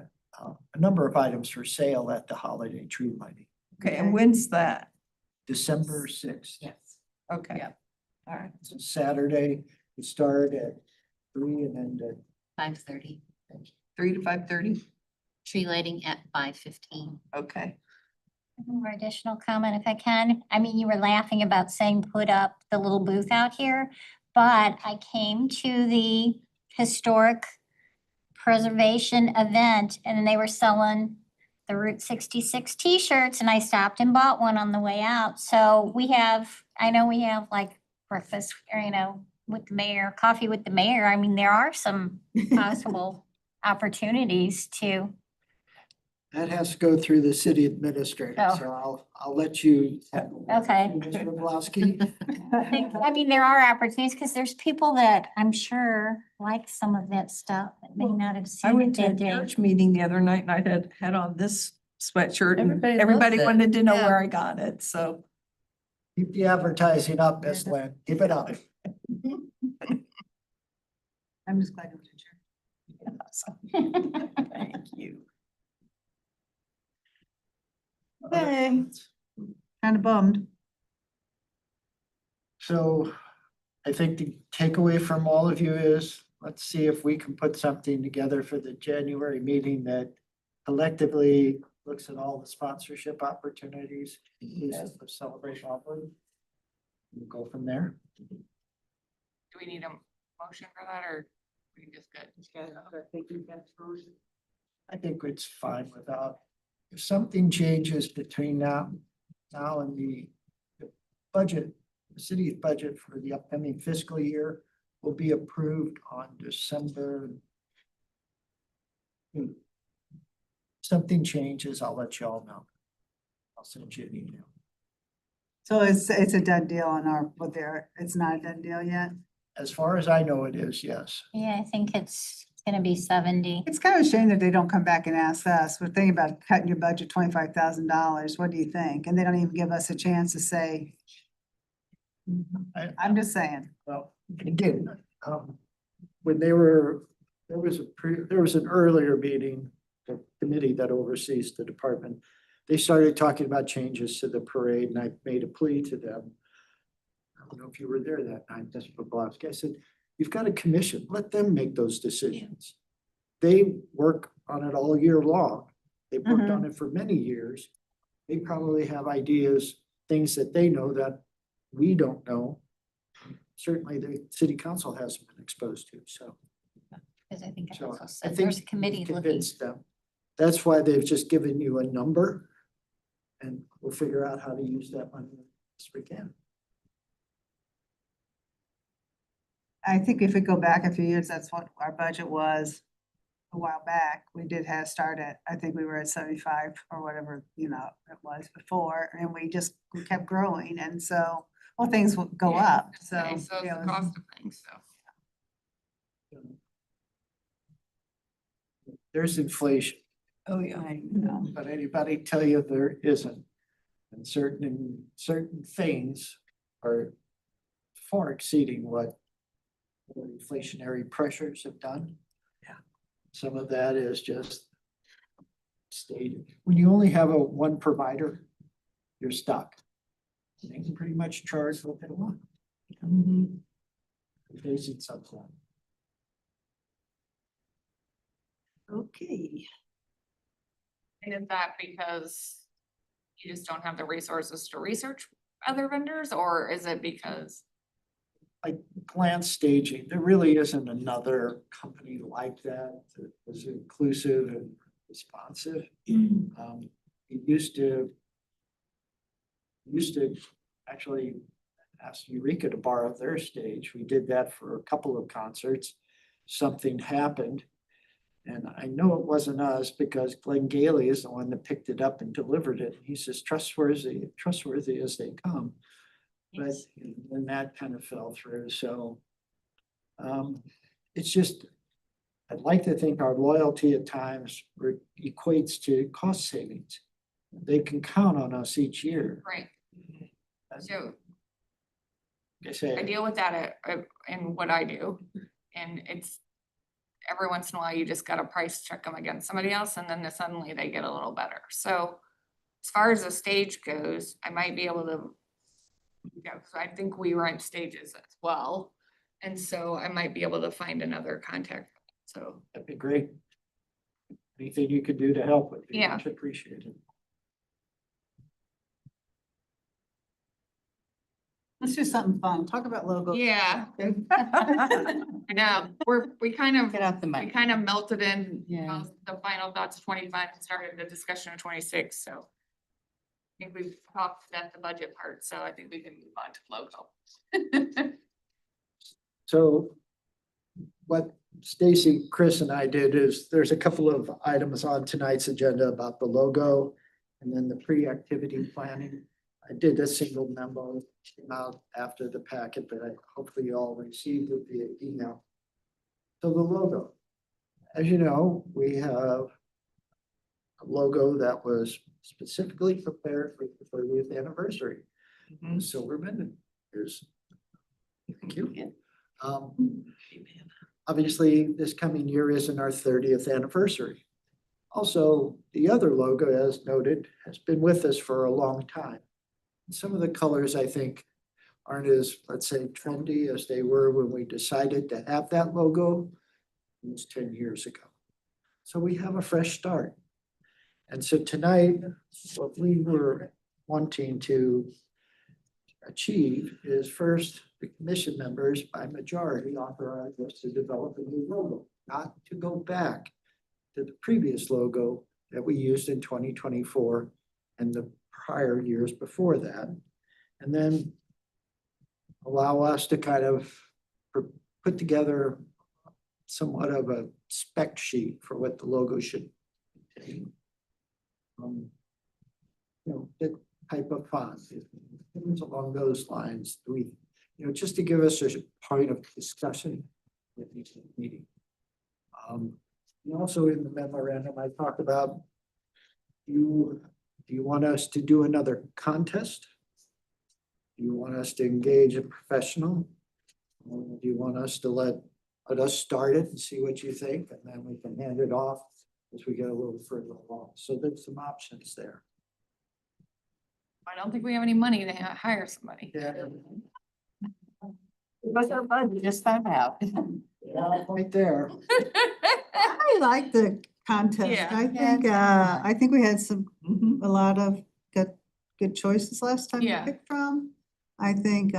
a number of items for sale at the holiday tree lighting, Okay, and when's that? December 6th. Yes. Okay. All right. It's a Saturday, we start at 3 and end at 5:30, 3 to 5:30? tree lighting at 5:15. Okay. One more additional comment if I can. I mean, you were laughing about saying put up the little booth out here, but I came to the historic preservation event and they were selling the Route 66 t-shirts and I stopped and bought one on the way out. So I know we have like breakfast, or, with the mayor, coffee with the mayor. I mean, there are some possible opportunities to, That has to go through the city administrator, Oh. so I'll let you. Okay. Mr. Boblowski. I mean, there are opportunities because there's people that I'm sure like some of that stuff that may not have I seen it went to a that day. church meeting the other night and I had on this sweatshirt and Everybody loves everybody it. wanted to know Yeah. where I got it, so. Keep the advertising up, Miss Lynn. Keep it up. I'm just glad you went to church. Thank you. Okay. Kind of bummed. So I think the takeaway from all of you is, let's see if we can put something together for the January meeting that collectively looks at all the sponsorship opportunities, inclusive of Celebration Wildwood. We'll go from there. Do we need a motion for that or we just good? I think it's fine without, if something changes between now and the budget, the city's budget for the upcoming fiscal year will be approved on December. Something changes, I'll let you all know. I'll send you an email. So it's a done deal on it's not a done deal yet? As far as I know, it is, yes. Yeah, I think it's gonna be 70. It's kind of a shame that they don't come back and ask us, we're thinking about cutting your budget $25,000, what do you think? And they don't even give us a chance to say, I'm just saying. Well, again, when there was an earlier meeting, the committee that oversees the department, they started talking about changes to the parade and I made a plea to them. I don't know if you were there that night, Mr. Boblowski. I said, you've got a commission, let them make those decisions. They work on it all year long. They've worked on it for many years. They probably have ideas, things that they know that we don't know. Certainly the city council hasn't been exposed to, so. Because I think it So also I said think there's a we've committee looking. convinced them. That's why they've just given you a number. And we'll figure out how to use that money as we can. I think if we go back a few years, that's what our budget was a while back. We did have started, I think we were at 75 or whatever, it was before, and we kept growing, and so, well, things will go Yeah. up, so. Okay, so it's the cost of things, so. There's inflation, Oh, yeah. I know. but anybody tell you there isn't? And certain things are far exceeding what the inflationary pressures have done. Yeah. Some of that is just stated. When you only have one provider, you're stuck. They can pretty much charge what they want. Facing something. Okay. And is that because you just don't have the resources to research other vendors, or is it because? Glance staging, there really isn't another company like that that was inclusive and responsive. It used to actually ask Eureka to borrow their stage. We did that for a couple of concerts. Something happened. And I know it wasn't us because Glenn Gailey is the one that picked it up and delivered it. He says trustworthy as they come. But then that kind of fell through, so. It's just, I'd like to think our loyalty at times equates to cost savings. They can count on us each year. Right. So Like I I say, deal with that in what I do, and it's every once in a while, you just gotta price check them against somebody else, and then suddenly they get a little better. So as far as the stage goes, I might be able to, because I think we rent stages as well. And so I might be able to find another contact, so. that'd be great. Anything you could do to help would be Yeah. much appreciated. Let's do something fun. Talk about logos. Yeah. I know, we kind of Get off the we mic. kind of melted in Yeah. the final thoughts of 25 and started the discussion of 26, so. I think we've talked at the budget part, so I think we can move on to logo. So what Stacy, Chris and I did is there's a couple of items on tonight's agenda about the logo and then the pre-activity planning. I did a single memo, came out after the packet, but hopefully you all received it via email. So the logo, as you know, we have a logo that was specifically prepared for the 30th anniversary. Silverman, here's, thank you. Obviously, this coming year isn't our 30th anniversary. Also, the other logo, as noted, has been with us for a long time. Some of the colors, I think, aren't as, let's say, trendy as they were when we decided to have that logo almost 10 years ago. So we have a fresh start. And so tonight, what we were wanting to achieve is first, the commission members by majority authorized us to develop a new logo, not to go back to the previous logo that we used in 2024 and the prior years before that. And then allow us to kind of put together somewhat of a spec sheet for what the logo should contain. The type of font, things along those lines, just to give us a point of discussion with each meeting. And also in the memorandum, I talked about, do you want us to do another contest? Do you want us to engage a professional? Or do you want us to let us start it and see what you think, and then we can hand it off as we get a little further along? So there's some options there. I don't think we have any money to hire somebody. Yeah. What's our budget? Just found out. Yeah, right there. I like the contest. Yeah. I think we had a lot of good choices last time to Yeah. pick from. I think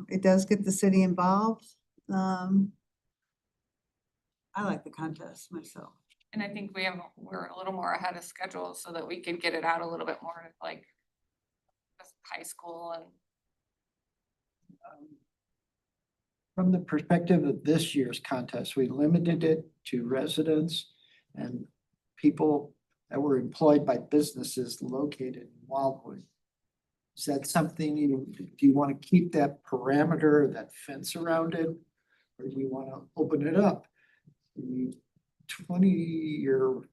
it does get the city involved. I like the contest myself. And I think we're a little more ahead of schedule so that we could get it out a little bit more like high school and. From the perspective of this year's contest, we limited it to residents and people that were employed by businesses located in Wildwood. Is that something do you want to keep that parameter, that fence around it? Or do you want to open it up? 20 or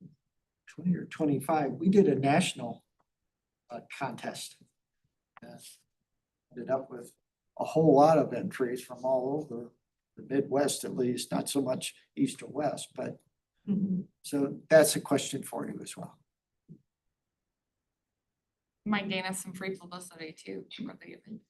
25, we did a national contest. Ended up with a whole lot of entries from all over the Midwest, at least, not so much east or west, but so that's a question for you as well. Might gain us some free publicity too. What do you think?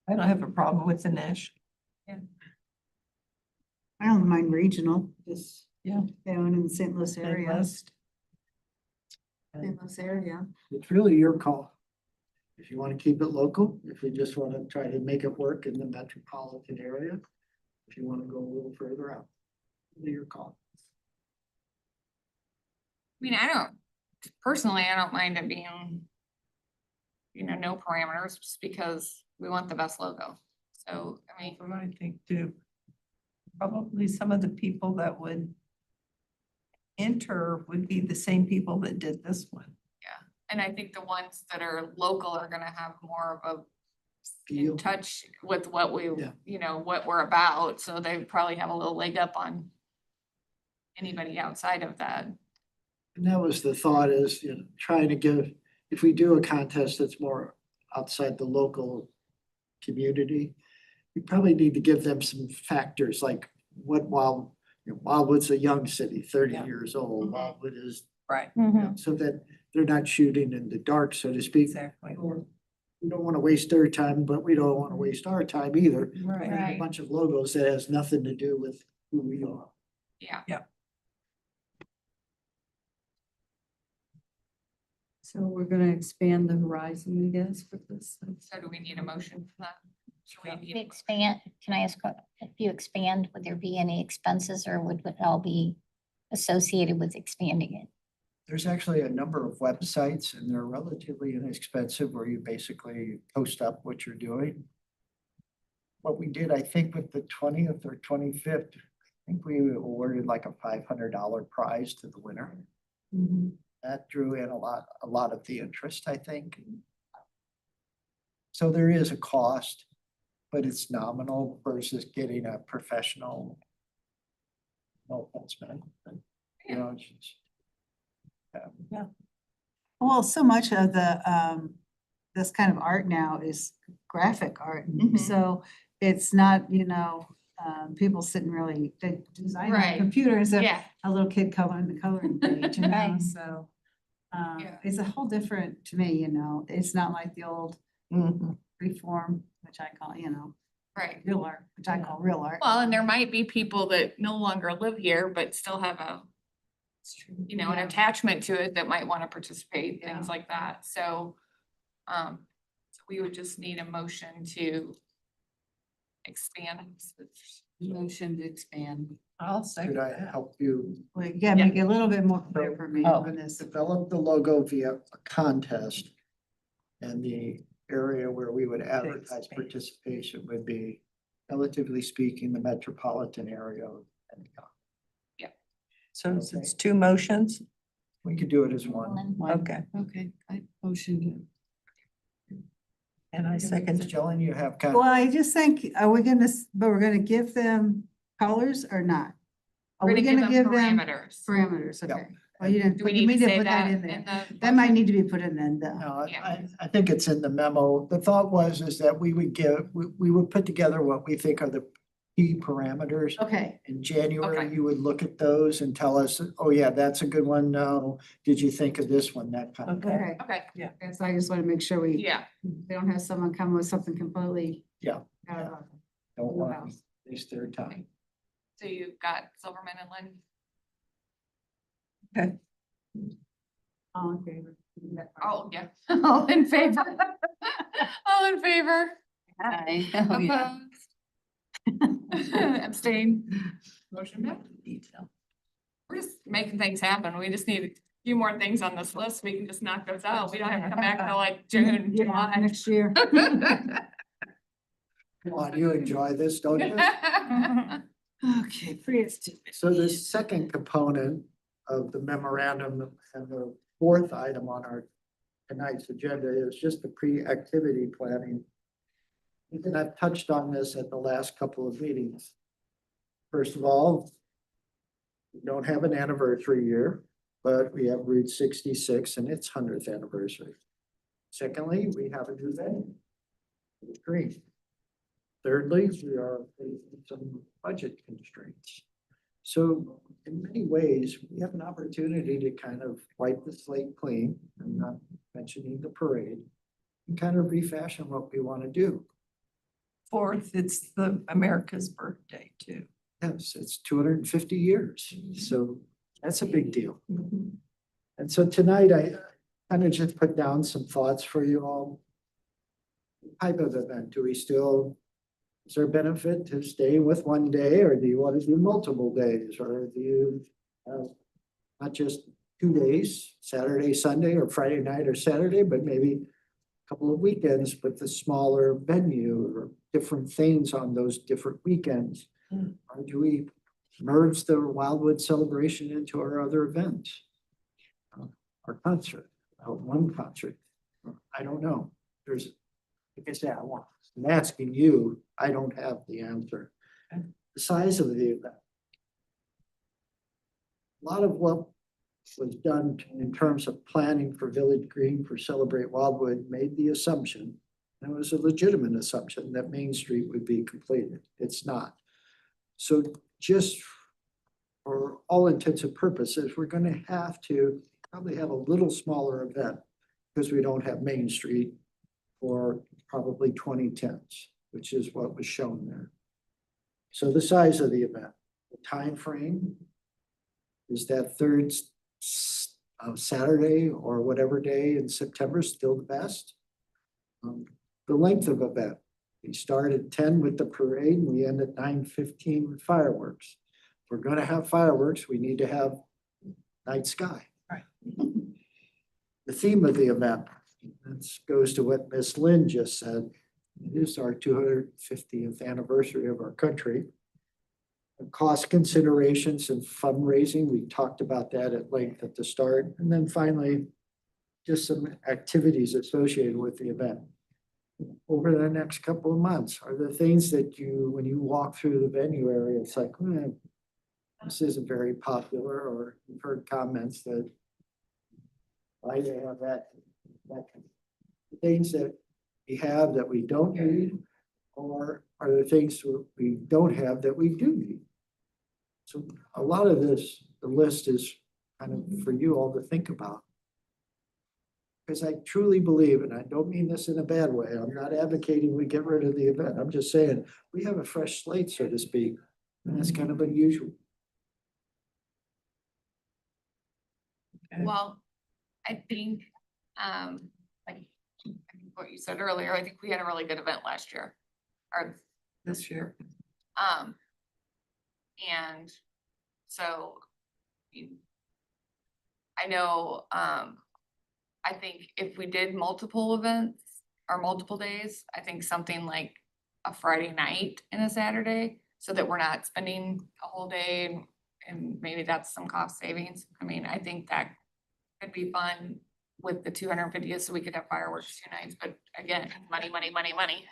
I don't have a problem with the national. I don't mind regional, just Yeah. down in the St. Louis area. Midwest. St. Louis area. It's really your call. If you want to keep it local, if you just want to try to make it work in the metropolitan area, if you want to go a little further out, it's your call. I mean, I don't mind it being, no parameters just because we want the best logo. So, I mean, What I think too. Probably some of the people that would enter would be the same people that did this one. and I think the ones that are local are gonna have more of a Feel. in touch with what we, Yeah. what we're about, so they probably have a little leg up on anybody outside of that. And that was the thought is, trying to give, if we do a contest that's more outside the local community, we probably need to give them some factors like Wildwood's a young city, 30 Yeah. years old. Mhm. Wildwood is, Right. so that they're not shooting in the dark, so to speak. Exactly. We don't want to waste their time, but we don't want to waste our time either. Right. Having a bunch of logos that has nothing to do with who we are. Yeah, So So we're gonna expand the horizon, I guess, for this. So do we need a motion for that? Should we If you need, expand, can I ask, if you expand, would there be any expenses or would it all be associated with expanding it? There's actually a number of websites and they're relatively inexpensive where you basically post up what you're doing. What we did, I think with the 20th or 25th, I think we awarded like a $500 prize to the winner. That drew in a lot of the interest, I think. So there is a cost, but it's nominal versus getting a professional. No offense, man, but, you know, it's just. Well, so much of the, this kind of art now is graphic art. Mhm. So it's not, people sitting really, they design on Right. computers, yeah, a little kid coloring the coloring page, Right. so. Yeah. It's a whole different, to me, it's not like the old reform, which I call, right. real art, which I call real art. Well, and there might be people that no longer live here, but still have an Yeah. attachment to it that might want to participate, Yeah. things like that. So, so we would just need a motion to expand. Motion to expand. I'll Could second I that. help you We gotta make it a little bit more clear for me Oh. on this. develop the logo via a contest? And the area where we would advertise expand. participation would be, relatively speaking, the metropolitan area of Pentagon. So it's two motions? We could do it as one. Okay, Okay, I motion and I Ms. second. Jillian, you have kind Well, of, I just think, are we gonna, but we're gonna give them colors or not? Are We're we gonna gonna give give them them parameters. parameters? Yeah. Okay. Well, you didn't, Do we you need to need to say put that that in in there. the? That might motion? need to be put in then, though. no, Yeah. I think it's in the memo. The thought is that we would put together what we think are the key parameters. Okay, In January, Okay. you would look at those and tell us, oh yeah, that's a good one. No, did you think of this one? That kind of. Okay. okay. Okay, Okay, so I just wanna make sure we yeah, don't have someone come with something completely. Yeah. out of our Don't want to wheelhouse. waste their time. so you've got Silverman and Lynn. All in favor? Oh, yeah. All in favor? All in favor? Aye. Oh, yeah. Opposed? Abstain? Motion passed. We're just making things happen. We just need a few more things on this list. We can just knock those out. We don't have to come back till like June, Yeah, July. next year. Come on, you enjoy this, don't you? Okay, pretty stupid. So the second component of the memorandum and the fourth item on our tonight's agenda is just the pre-activity planning. And I've touched on this at the last couple of meetings. First of all, we don't have an anniversary year, but we have Route 66 and its 100th anniversary. Secondly, we have a new venue. It's green. Thirdly, we are facing some budget constraints. So in many ways, we have an opportunity to kind of wipe the slate clean. I'm not mentioning the parade, and kind of refashion what we want to do. Fourth, it's the America's birthday too. Yes, it's 250 years. So that's a big deal. And so tonight I kind of just put down some thoughts for you all. What type of event do we still, is there a benefit to staying with one day, or do you want to do multiple days, or do you not just 2 days, Saturday, Sunday, or Friday night or Saturday, but maybe a couple of weekends with the smaller venue or different things on those different weekends? Or do we merge the Wildwood celebration into our other events? Our concert, one concert, I don't know. There's, like I said, I'm asking you, I don't have the answer. The size of the event. A lot of what was done in terms of planning for Village Green for Celebrate Wildwood made the assumption, and it was a legitimate assumption, that Main Street would be completed. It's not. So just for all intents and purposes, we're gonna have to probably have a little smaller event because we don't have Main Street for probably 2010s, which is what was shown there. So the size of the event, the time frame is that third Saturday or whatever day in September is still the best. The length of event, we start at 10 with the parade and we end at 9:15 with fireworks. If we're gonna have fireworks, we need to have night sky. Right. The theme of the event, this goes to what Miss Lynn just said. It is our 250th anniversary of our country. Cost considerations and fundraising, we talked about that at length at the start. And then finally, just some activities associated with the event. Over the next couple of months, are there things that you, when you walk through the venue area, it's like, this isn't very popular, or you've heard comments that why they have that things that we have that we don't need, or are there things we don't have that we do need? So a lot of this, the list is kind of for you all to think about. Because I truly believe, and I don't mean this in a bad way, I'm not advocating we get rid of the event. I'm just saying, we have a fresh slate, so to speak, and that's kind of unusual. Okay. Well, I think, like what you said earlier, I think we had a really good event last year. Or, This year. and so I know, I think if we did multiple events or multiple days, I think something like a Friday night and a Saturday, so that we're not spending a whole day and maybe that's some cost savings. I mean, I think that could be fun with the 250th, so we could have fireworks 2 nights, but again, money, money, money, money.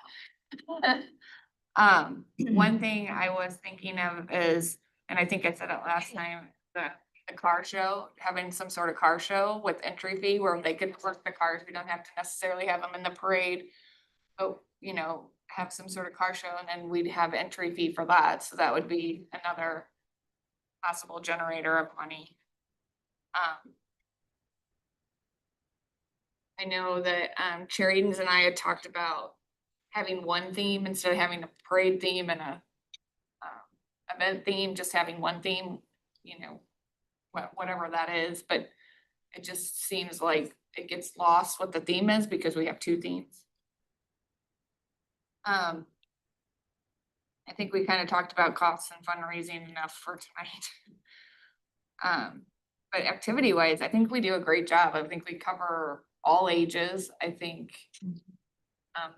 One thing I was thinking of is, and I think I said it last time, the car show, having some sort of car show with entry fee where they could work the cars. We don't have to necessarily have them in the parade. But, have some sort of car show and then we'd have entry fee for that. So that would be another possible generator of money. I know that Chair Edens and I had talked about having one theme instead of having a parade theme and a event theme, just having one theme, whatever that is, but it just seems like it gets lost what the theme is because we have 2 themes. I think we kind of talked about costs and fundraising enough for tonight. But activity wise, I think we do a great job. I think we cover all ages. I think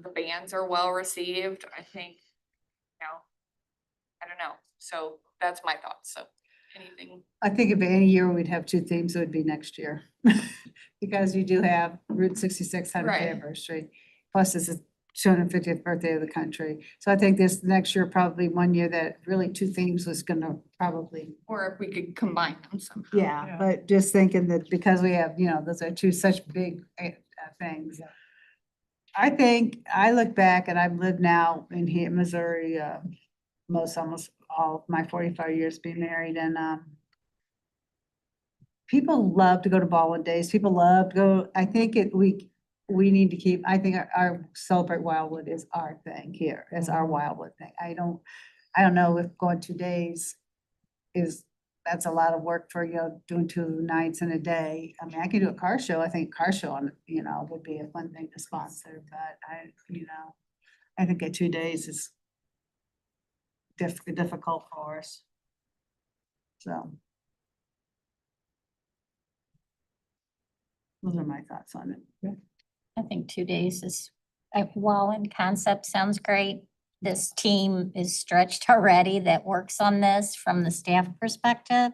the bands are well received. I think, I don't know. So that's my thoughts. So anything. I think if any year we'd have 2 themes, it would be next year. Because you do have Route 66 100th Right. anniversary, plus it's the 250th birthday of the country. So I think this next year, probably one year that really 2 themes was gonna probably. Or if we could combine them somehow. Yeah, Yeah. but just thinking that because we have, those are 2 such big things. Yeah. I think, I look back and I've lived now in here, Missouri, almost all of my 45 years being married, and people love to go to Baldwin Days. People love to go. I think we need to keep, I think our Celebrate Wildwood is our thing here. It's our Wildwood thing. I don't know if going 2 days that's a lot of work for, doing 2 nights in a day. I mean, I can do a car show. I think car show would be a fun thing to sponsor, but I think at 2 days is difficult for us. So. Those are my thoughts on it. I think 2 days is, well, in concept sounds great. This team is stretched already that works on this from the staff perspective.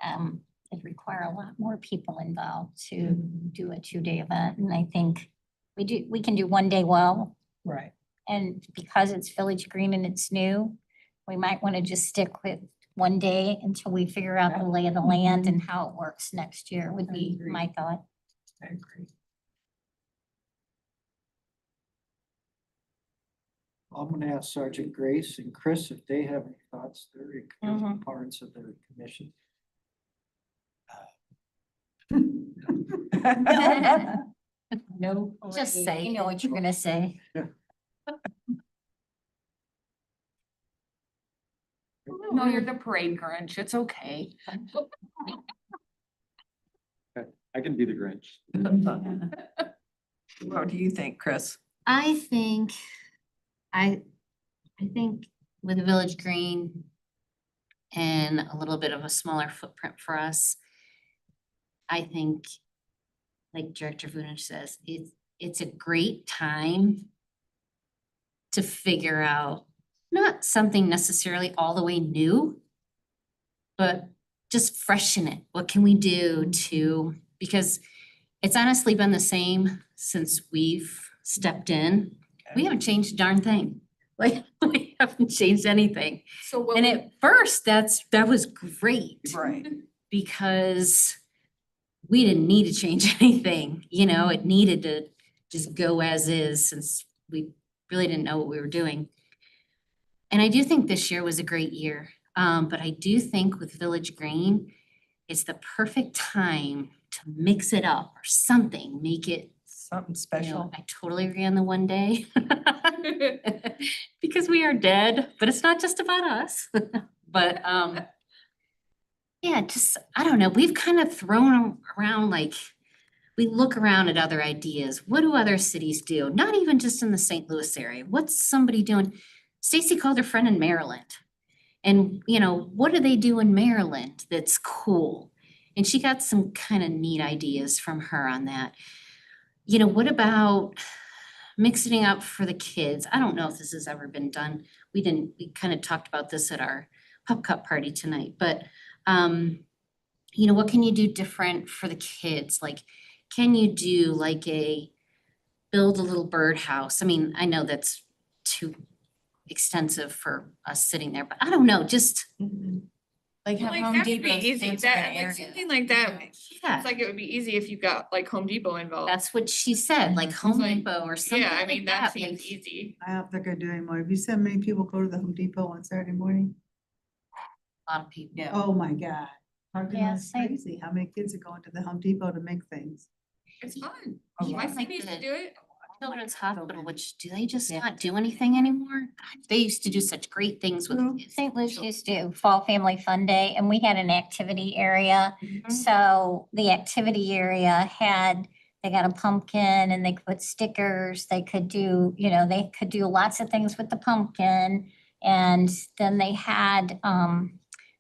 It require a lot more people involved to do a 2-day event. And I think we can do 1 day well. Right. And because it's Village Green and it's new, we might want to just stick with 1 day until we figure out the lay of the land and how it works next year would be agree. my thought. I agree. I'm gonna ask Sergeant Grace and Chris if they have any thoughts. They're in parts of their commission. No, just say, you know what you're gonna say. No, you're the parade Grinch. It's okay. I can be the Grinch. What do you think, Chris? I think, I think with the Village Green and a little bit of a smaller footprint for us, I think, like Director Vunich says, it's a great time to figure out, not something necessarily all the way new, but just freshen it. What can we do to, because it's honestly been the same since we've stepped in. We haven't changed a darn thing. Like, we haven't changed anything. So what And we- at first, that was great. Right. Because we didn't need to change anything, you know, it needed to just go as is since we really didn't know what we were doing. And I do think this year was a great year, but I do think with Village Green, it's the perfect time to mix it up or something, make it, Something you know, special. I totally agree on the one day. Because we are dead, but it's not just about us, but yeah, just, I don't know, we've kind of thrown around like, we look around at other ideas. What do other cities do? Not even just in the St. Louis area. What's somebody doing? Stacy called her friend in Maryland. And, you know, what do they do in Maryland that's cool? And she got some kind of neat ideas from her on that. You know, what about mixing it up for the kids? I don't know if this has ever been done. We kind of talked about this at our pup cup party tonight, but you know, what can you do different for the kids? Like, can you do like build a little birdhouse? I mean, I know that's too extensive for us sitting there, but I don't know, just, Like have Like Home that would be Depot easy, stand in that, that like area. something like that, yeah, it's like it would be easy if you got like Home Depot involved. that's what she said, like Home like- Depot or something Yeah, I like mean, that that. seems like- easy. I don't think I do anymore. Have you seen many people go to the Home Depot on Saturday morning? A lot of people. Yeah. Oh, my God. Parking Yeah, lot's same. crazy. How many kids are going to the Home Depot to make things? It's fun. Yeah, My like son used to the do it. Children's Hospital, which do they just not do anything anymore? God, they used to do such great things with Who? kids. St. Louis used to do Fall Family Fun Day and we had an activity area. So the activity area they got a pumpkin and they could put stickers, they could do, you know, they could do lots of things with the pumpkin. And then they had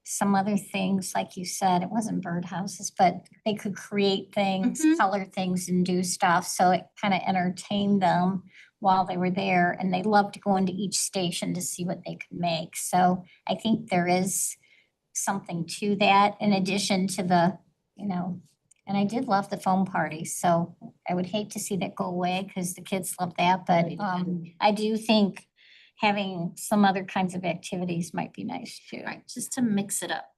some other things, like you said, it wasn't birdhouses, but they could create things, Mhm. color things and do stuff. So it kind of entertained them while they were there. And they loved going to each station to see what they could make. So I think there is something to that in addition to the, you know, and I did love the foam parties, so I would hate to see that go away because the kids love that, but I do think having some other kinds of activities might be nice too. Right, just to mix it up.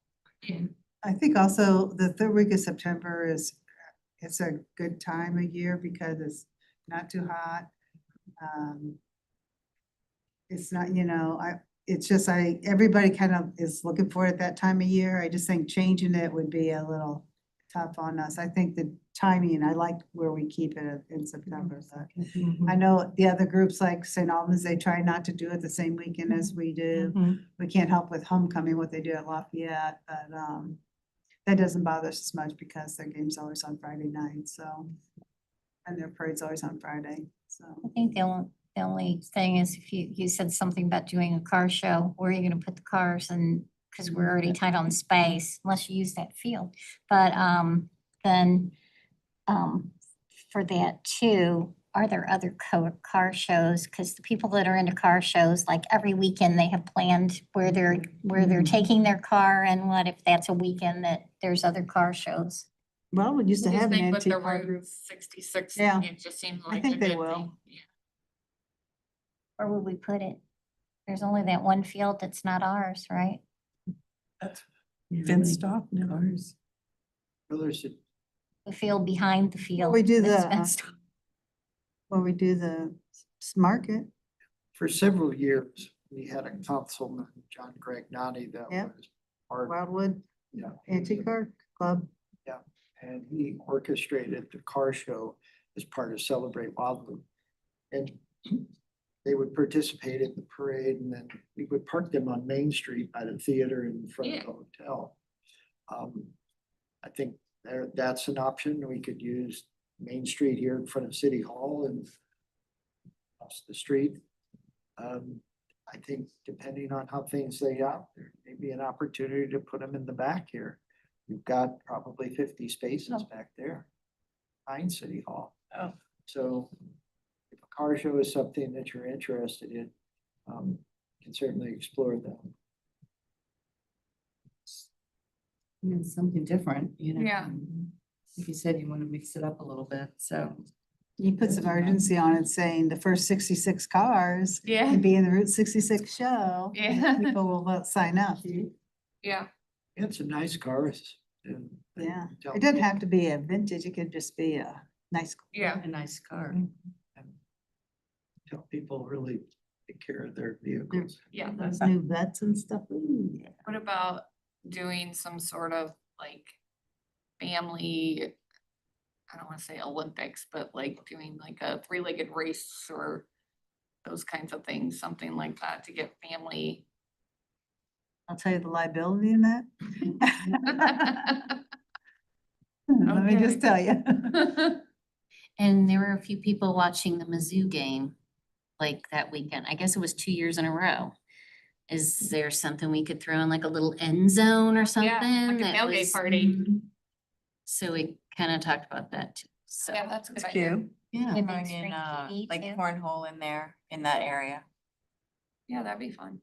I think also the third week of September it's a good time of year because it's not too hot. It's not, you know, it's just, everybody kind of is looking for it at that time of year. I just think changing it would be a little tough on us. I think the timing, I like where we keep it in September, but I know the other groups like St. Albans, they try not to do it the same weekend as we do. We can't help with homecoming, what they do at Lafayette, but that doesn't bother us as much because their game's always on Friday night, so. And their parade's always on Friday, so. I think the only thing is if you said something about doing a car show, where are you gonna put the cars and, cause we're already tight on space unless you use that field. But then for that too, are there other car shows? Cause the people that are into car shows, like every weekend they have planned where they're taking their car and what if that's a weekend that there's other car shows. Well, we used to I just have an think with the antique car Route group. 66, Yeah. it just seems I like a think they good will. thing. Yeah. Where would we put it? There's only that one field that's not ours, right? Fenced off now. Others that The field behind the field. we do that's the, fenced off. Well, we do the market. for several years, we had a councilman, John Gragnani, that Yeah. was part, Wildwood yeah. Antique Car Club. And he orchestrated the car show as part of Celebrate Wildwood. And they would participate in the parade and then we would park them on Main Street by the theater in front of the hotel. I think that's an option. We could use Main Street here in front of City Hall and across the street. I think depending on how things lay out, there may be an opportunity to put them in the back here. You've got probably 50 spaces back there behind City Hall. Oh. So if a car show is something that you're interested in, you can certainly explore that. I mean, something different, you know? Yeah. Like you said, you want to mix it up a little bit, so. You put some urgency on it saying the first 66 cars Yeah, can be in the Route 66 show. Yeah. People will sign up. yeah, And some nice cars. And Yeah, tell it doesn't have to be a vintage, it could just be a nice. yeah. A nice car. tell people really take care of their vehicles. Yeah. Those new vets and stuff. Ooh, yeah. What about doing some sort of like family, I don't wanna say Olympics, but like doing like a three-legged race or those kinds of things, something like that to get family. I'll tell you the liability in that. Let me just tell you. And there were a few people watching the Mizzou game like that weekend. I guess it was 2 years in a row. Is there something we could throw in like a little end zone or something? Yeah, like a that tailgate was- party. So we kind of talked about that too. So, Yeah, that's a good It's idea. cute. yeah. And Throwing then in, spring tea like too. cornhole in there, in that area. Yeah, that'd be fun.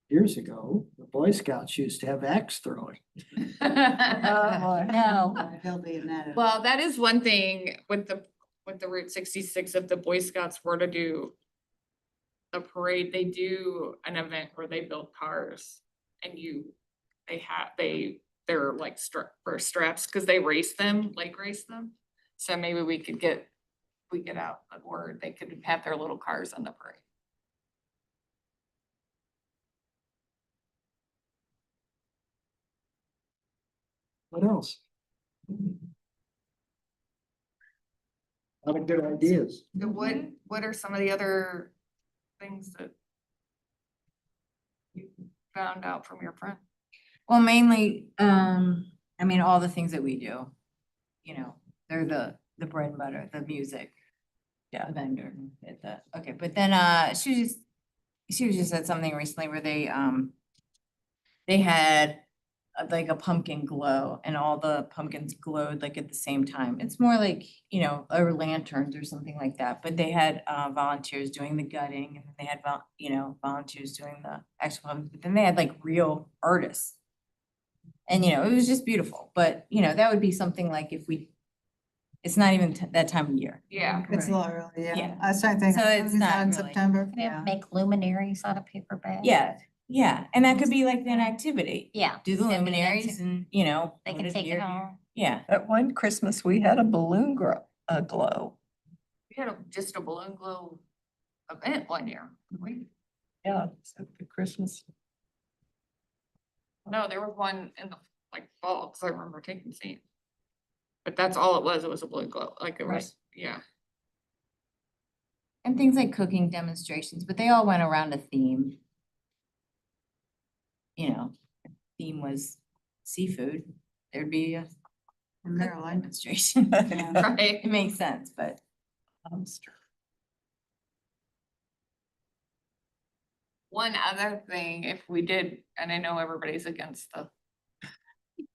Years ago, the Boy Scouts used to have axe throwing. Oh, boy. No, Liability in that. Well, that is one thing with the Route 66, if the Boy Scouts were to do a parade, they do an event where they build cars and they're like for straps, cause they race them, like race them. So maybe we get out a word, they could have their little cars on the parade. What else? A lot of good ideas. So what are some of the other things that you found out from your friend? Well, mainly, I mean, all the things that we do, you know, they're the bread and butter, the music. Yeah. The vendor, okay, but then, she just said something recently where they had like a pumpkin glow and all the pumpkins glowed like at the same time. It's more like, you know, or lanterns or something like that, but they had volunteers doing the gutting and they had volunteers doing the actual pumpkins, but then they had like real artists. And, you know, it was just beautiful, but you know, that would be something like if it's not even that time of year. Yeah. It's a little early, yeah. Yeah. I was trying to think. So it's is that not in really- September, Can yeah. you make luminaries out of paper bags? Yeah, and that could be like an activity. Yeah. Do the I mean, that's luminaries it. and, you know. They put can it take here, it here. home. Yeah, At one Christmas, we had a balloon glow. We had just a balloon glow event one year. Yeah, so the Christmas. No, there was one in the like fall, cause I remember taking scene. But that's all it was a balloon glow, like it Right. was, yeah. and things like cooking demonstrations, but they all went around a theme. You know, theme was seafood, there'd be a In cooking Maryland. demonstration. Yeah. Right. It makes sense, but One other thing, if we did, and I know everybody's against the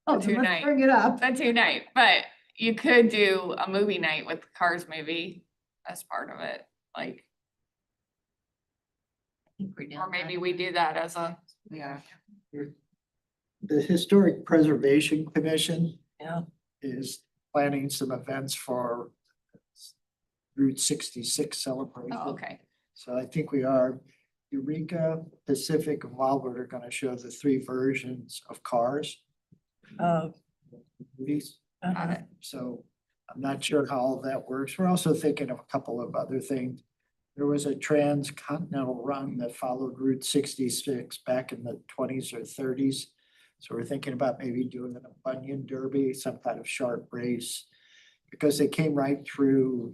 Oh, two let's night. bring it up. the 2 night, but you could do a movie night with the Cars movie as part of it, like, I think we're doing or maybe that. we do that as a. yeah. The Historic Preservation Commission Yeah. is planning some events for Route 66 celebration. Oh, okay. So I think we are, Eureka, Pacific, and Wildwood are gonna show the 3 versions of Cars movies. Got it. So I'm not sure how all that works. We're also thinking of a couple of other things. There was a transcontinental run that followed Route 66 back in the 20s or 30s. So we're thinking about maybe doing a Bunyan Derby, some kind of sharp race. Because they came right through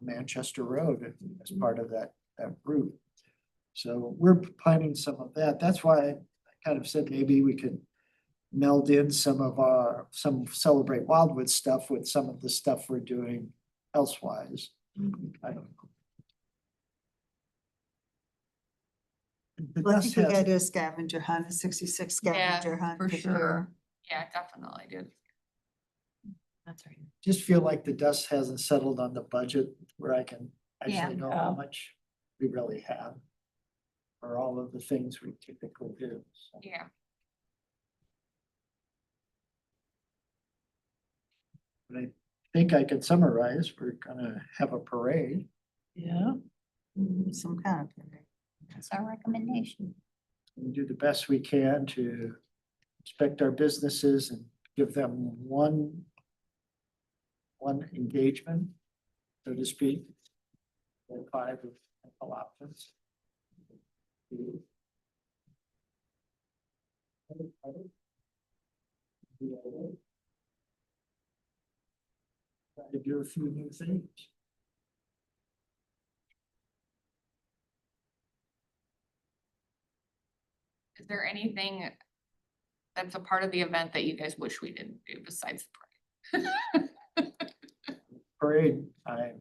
Manchester Road as part of that route. So we're planning some of that. That's why I kind of said maybe we could meld in some Celebrate Wildwood stuff with some of the stuff we're doing elsewise. I don't know. The Well, I dust think we has- gotta do a scavenger hunt, a 66 scavenger hunt. For sure. Yeah, definitely, dude. That's right. Just feel like the dust hasn't settled on the budget where I can actually know how Yeah. much we really have for all of the things we typically do. So, Yeah. but I think I can summarize, we're gonna have a parade. Yeah. Some kind of parade. That's our recommendation. We do the best we can to inspect our businesses and give them one engagement, so to speak. Or 5 potential options. Try to do a few new things. Is there anything that's a part of the event that you guys wish we didn't do besides the parade? Parade, I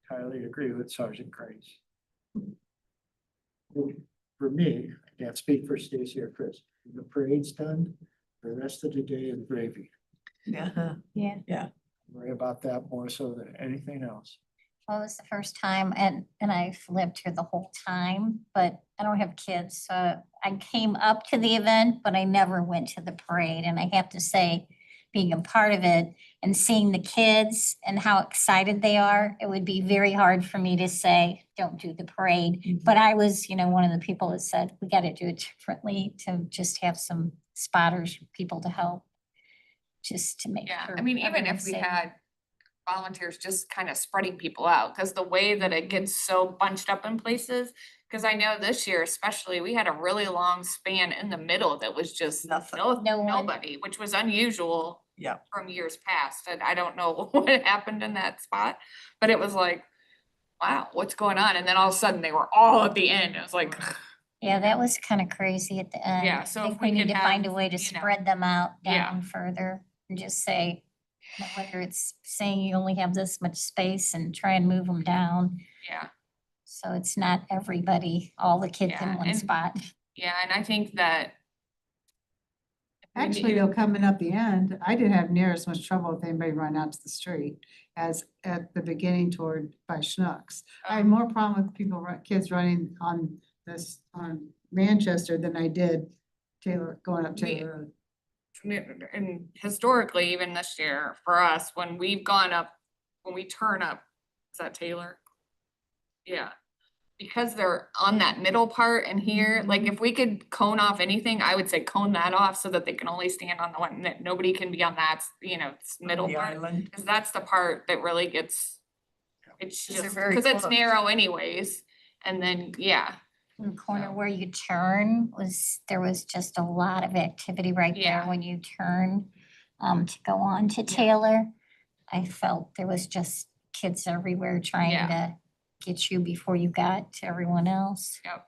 entirely agree with Sergeant Grace. For me, I can't speak for Stacy or Chris, when the parade's done, the rest of the day is gravy. Yeah. Yeah. Worry about that more so than anything else. Well, it was the first time and I've lived here the whole time, but I don't have kids. So I came up to the event, but I never went to the parade. And I have to say, being a part of it and seeing the kids and how excited they are, it would be very hard for me to say, don't do the parade. But I was, one of the people that said, we got to do it differently to just have some spotters, people to help. Just to make Yeah, sure. I mean, even if everyone's we safe. had volunteers just kind of spreading people out, because the way that it gets so bunched up in places. Because I know this year especially, we had a really long span in the middle that was just Nothing. No one. nobody, which was unusual. Yeah. From years past, and I don't know what happened in that spot, but it was like, wow, what's going on? And then all of a sudden they were all at the end. It was like, Yeah, that was kind of crazy at the end. Yeah, I so think if we need could to find a have, way to you know, spread them out yeah. down further and just say, whether it's saying you only have this much space and try and move them down. yeah. So it's not everybody, all the kids Yeah, in one and- spot. Yeah, and I think that. we Actually, need- though, coming up the end, I didn't have near as much trouble with anybody running out to the street as at the beginning toward by Schnucks. I had more problem with kids running on Manchester than I did going up We- Taylor Road. And historically, even this year, for us, when we've gone up, when we turn up, is that Taylor? Yeah, because they're on that middle part and here, like if we could cone off anything, I would say cone that off so that they can only stand on the one, that nobody can be on that, middle The part. island. Cause that's the part that really gets, it's 'Cause they're just, very cause it's close. narrow anyways, and then, yeah. In the corner So- where you turn there was just a lot of activity right there Yeah. when you turn to go on to Taylor. I felt there was just kids everywhere trying to get you before you got to everyone else. Yep.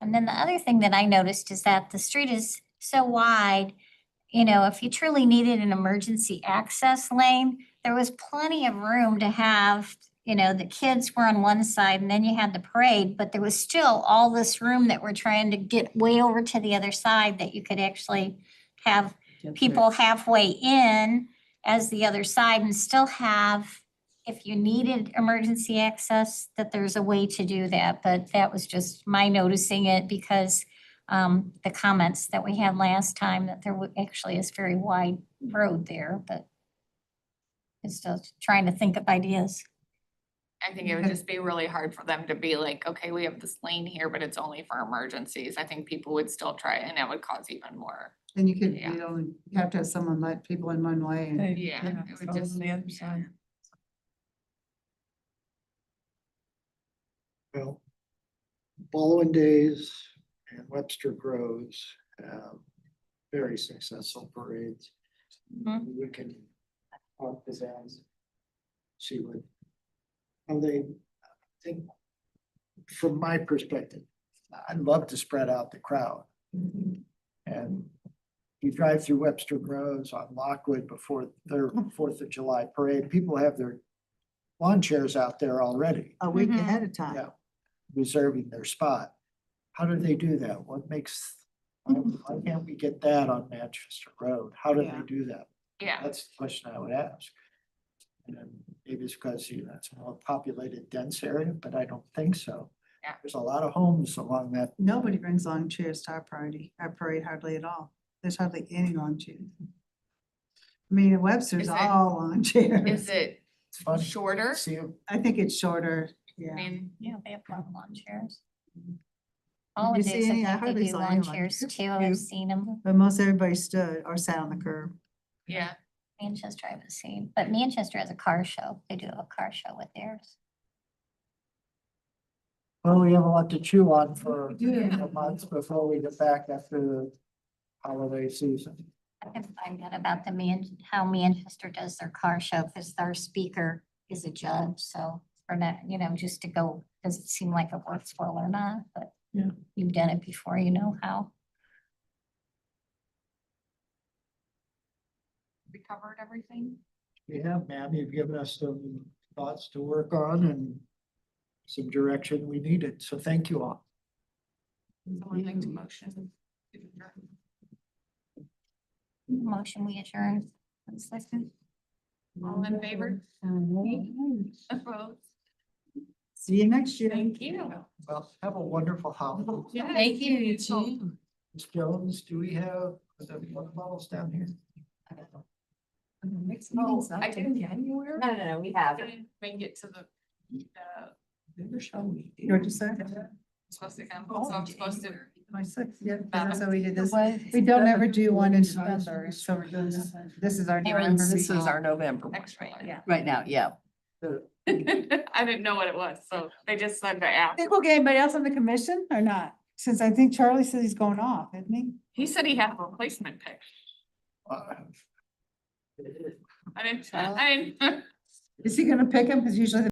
And then the other thing that I noticed is that the street is so wide, if you truly needed an emergency access lane, there was plenty of room to have, the kids were on one side and then you had the parade, but there was still all this room that we're trying to get way over to the other side that you could actually have people halfway in as the other side and still have, if you needed emergency access, that there's a way to do that. But that was just my noticing it because the comments that we had last time that there actually is very wide road there, but it's still trying to think of ideas. I think it would just be really hard for them to be like, okay, we have this lane here, but it's only for emergencies. I think people would still try and that would cause even more. And you Yeah. you have to have someone let people in one way. and- Yeah, it would go just- on the other side. Well, Baldwin Days and Webster Groves have very successful parades. Mhm. We can talk to them, see what, how they, I think, from my perspective, I'd love to spread out the crowd. And you drive through Webster Groves on Lockwood before their 4th of July parade, people have their lawn chairs out there already, A week Mhm. ahead of time. yeah, reserving their spot. How do they do that? What makes, why can't we get that on Manchester Road? How do Yeah. they do that? Yeah, That's the question I would ask. And maybe it's because, it's a more populated, dense area, but I don't think so. Yeah. There's a lot of homes along that. Nobody brings lawn chairs to our parade hardly at all. There's hardly any lawn chairs. I mean, in Webster's Is it- all lawn chairs. is it It's fun. shorter? See 'em. I think it's shorter, I yeah. mean, Yeah, they have lawn chairs. Did you Holidays, see I any? I think hardly they do saw lawn any lawn chairs chairs. too. You- I've seen them. But most everybody stood or sat on the curb. yeah, Manchester I haven't seen, but Manchester has a car show. They do have a car show with theirs. Well, we have a lot to chew on for do. months before we get back after the holiday season. I can find out about how Manchester does their car show, because their speaker is a judge, so for that, just to go, does it seem like it works well or not, but Yeah. you've done it before, you know how. we covered everything. We have, ma'am, you've given us some thoughts to work on and some direction we needed, so thank you all. Someone like to motion. Motion we adjourn. 1 second. All in favor? Opposed? See you next year. Thank you. Well, have a wonderful holiday. Yeah, Thank you, you too. Ms. Jones, do we have, the water bottles down here? Oh, I didn't January. No, we have. Didn't make it to the, Never shall we. What'd you say? supposed to come, so I'm supposed to. My sixth, yeah, Ballot. that's how we did this. What? We don't ever do one in November, so we're doing this is our November. This is our November one. Next right, yeah. Right now, yeah. I didn't know what it was, so they just said to ask. Think we'll get anybody else on the commission or not? Since I think Charlie says he's going off, isn't he? He said he had a replacement pick. I didn't. Is he gonna pick him? Cause usually the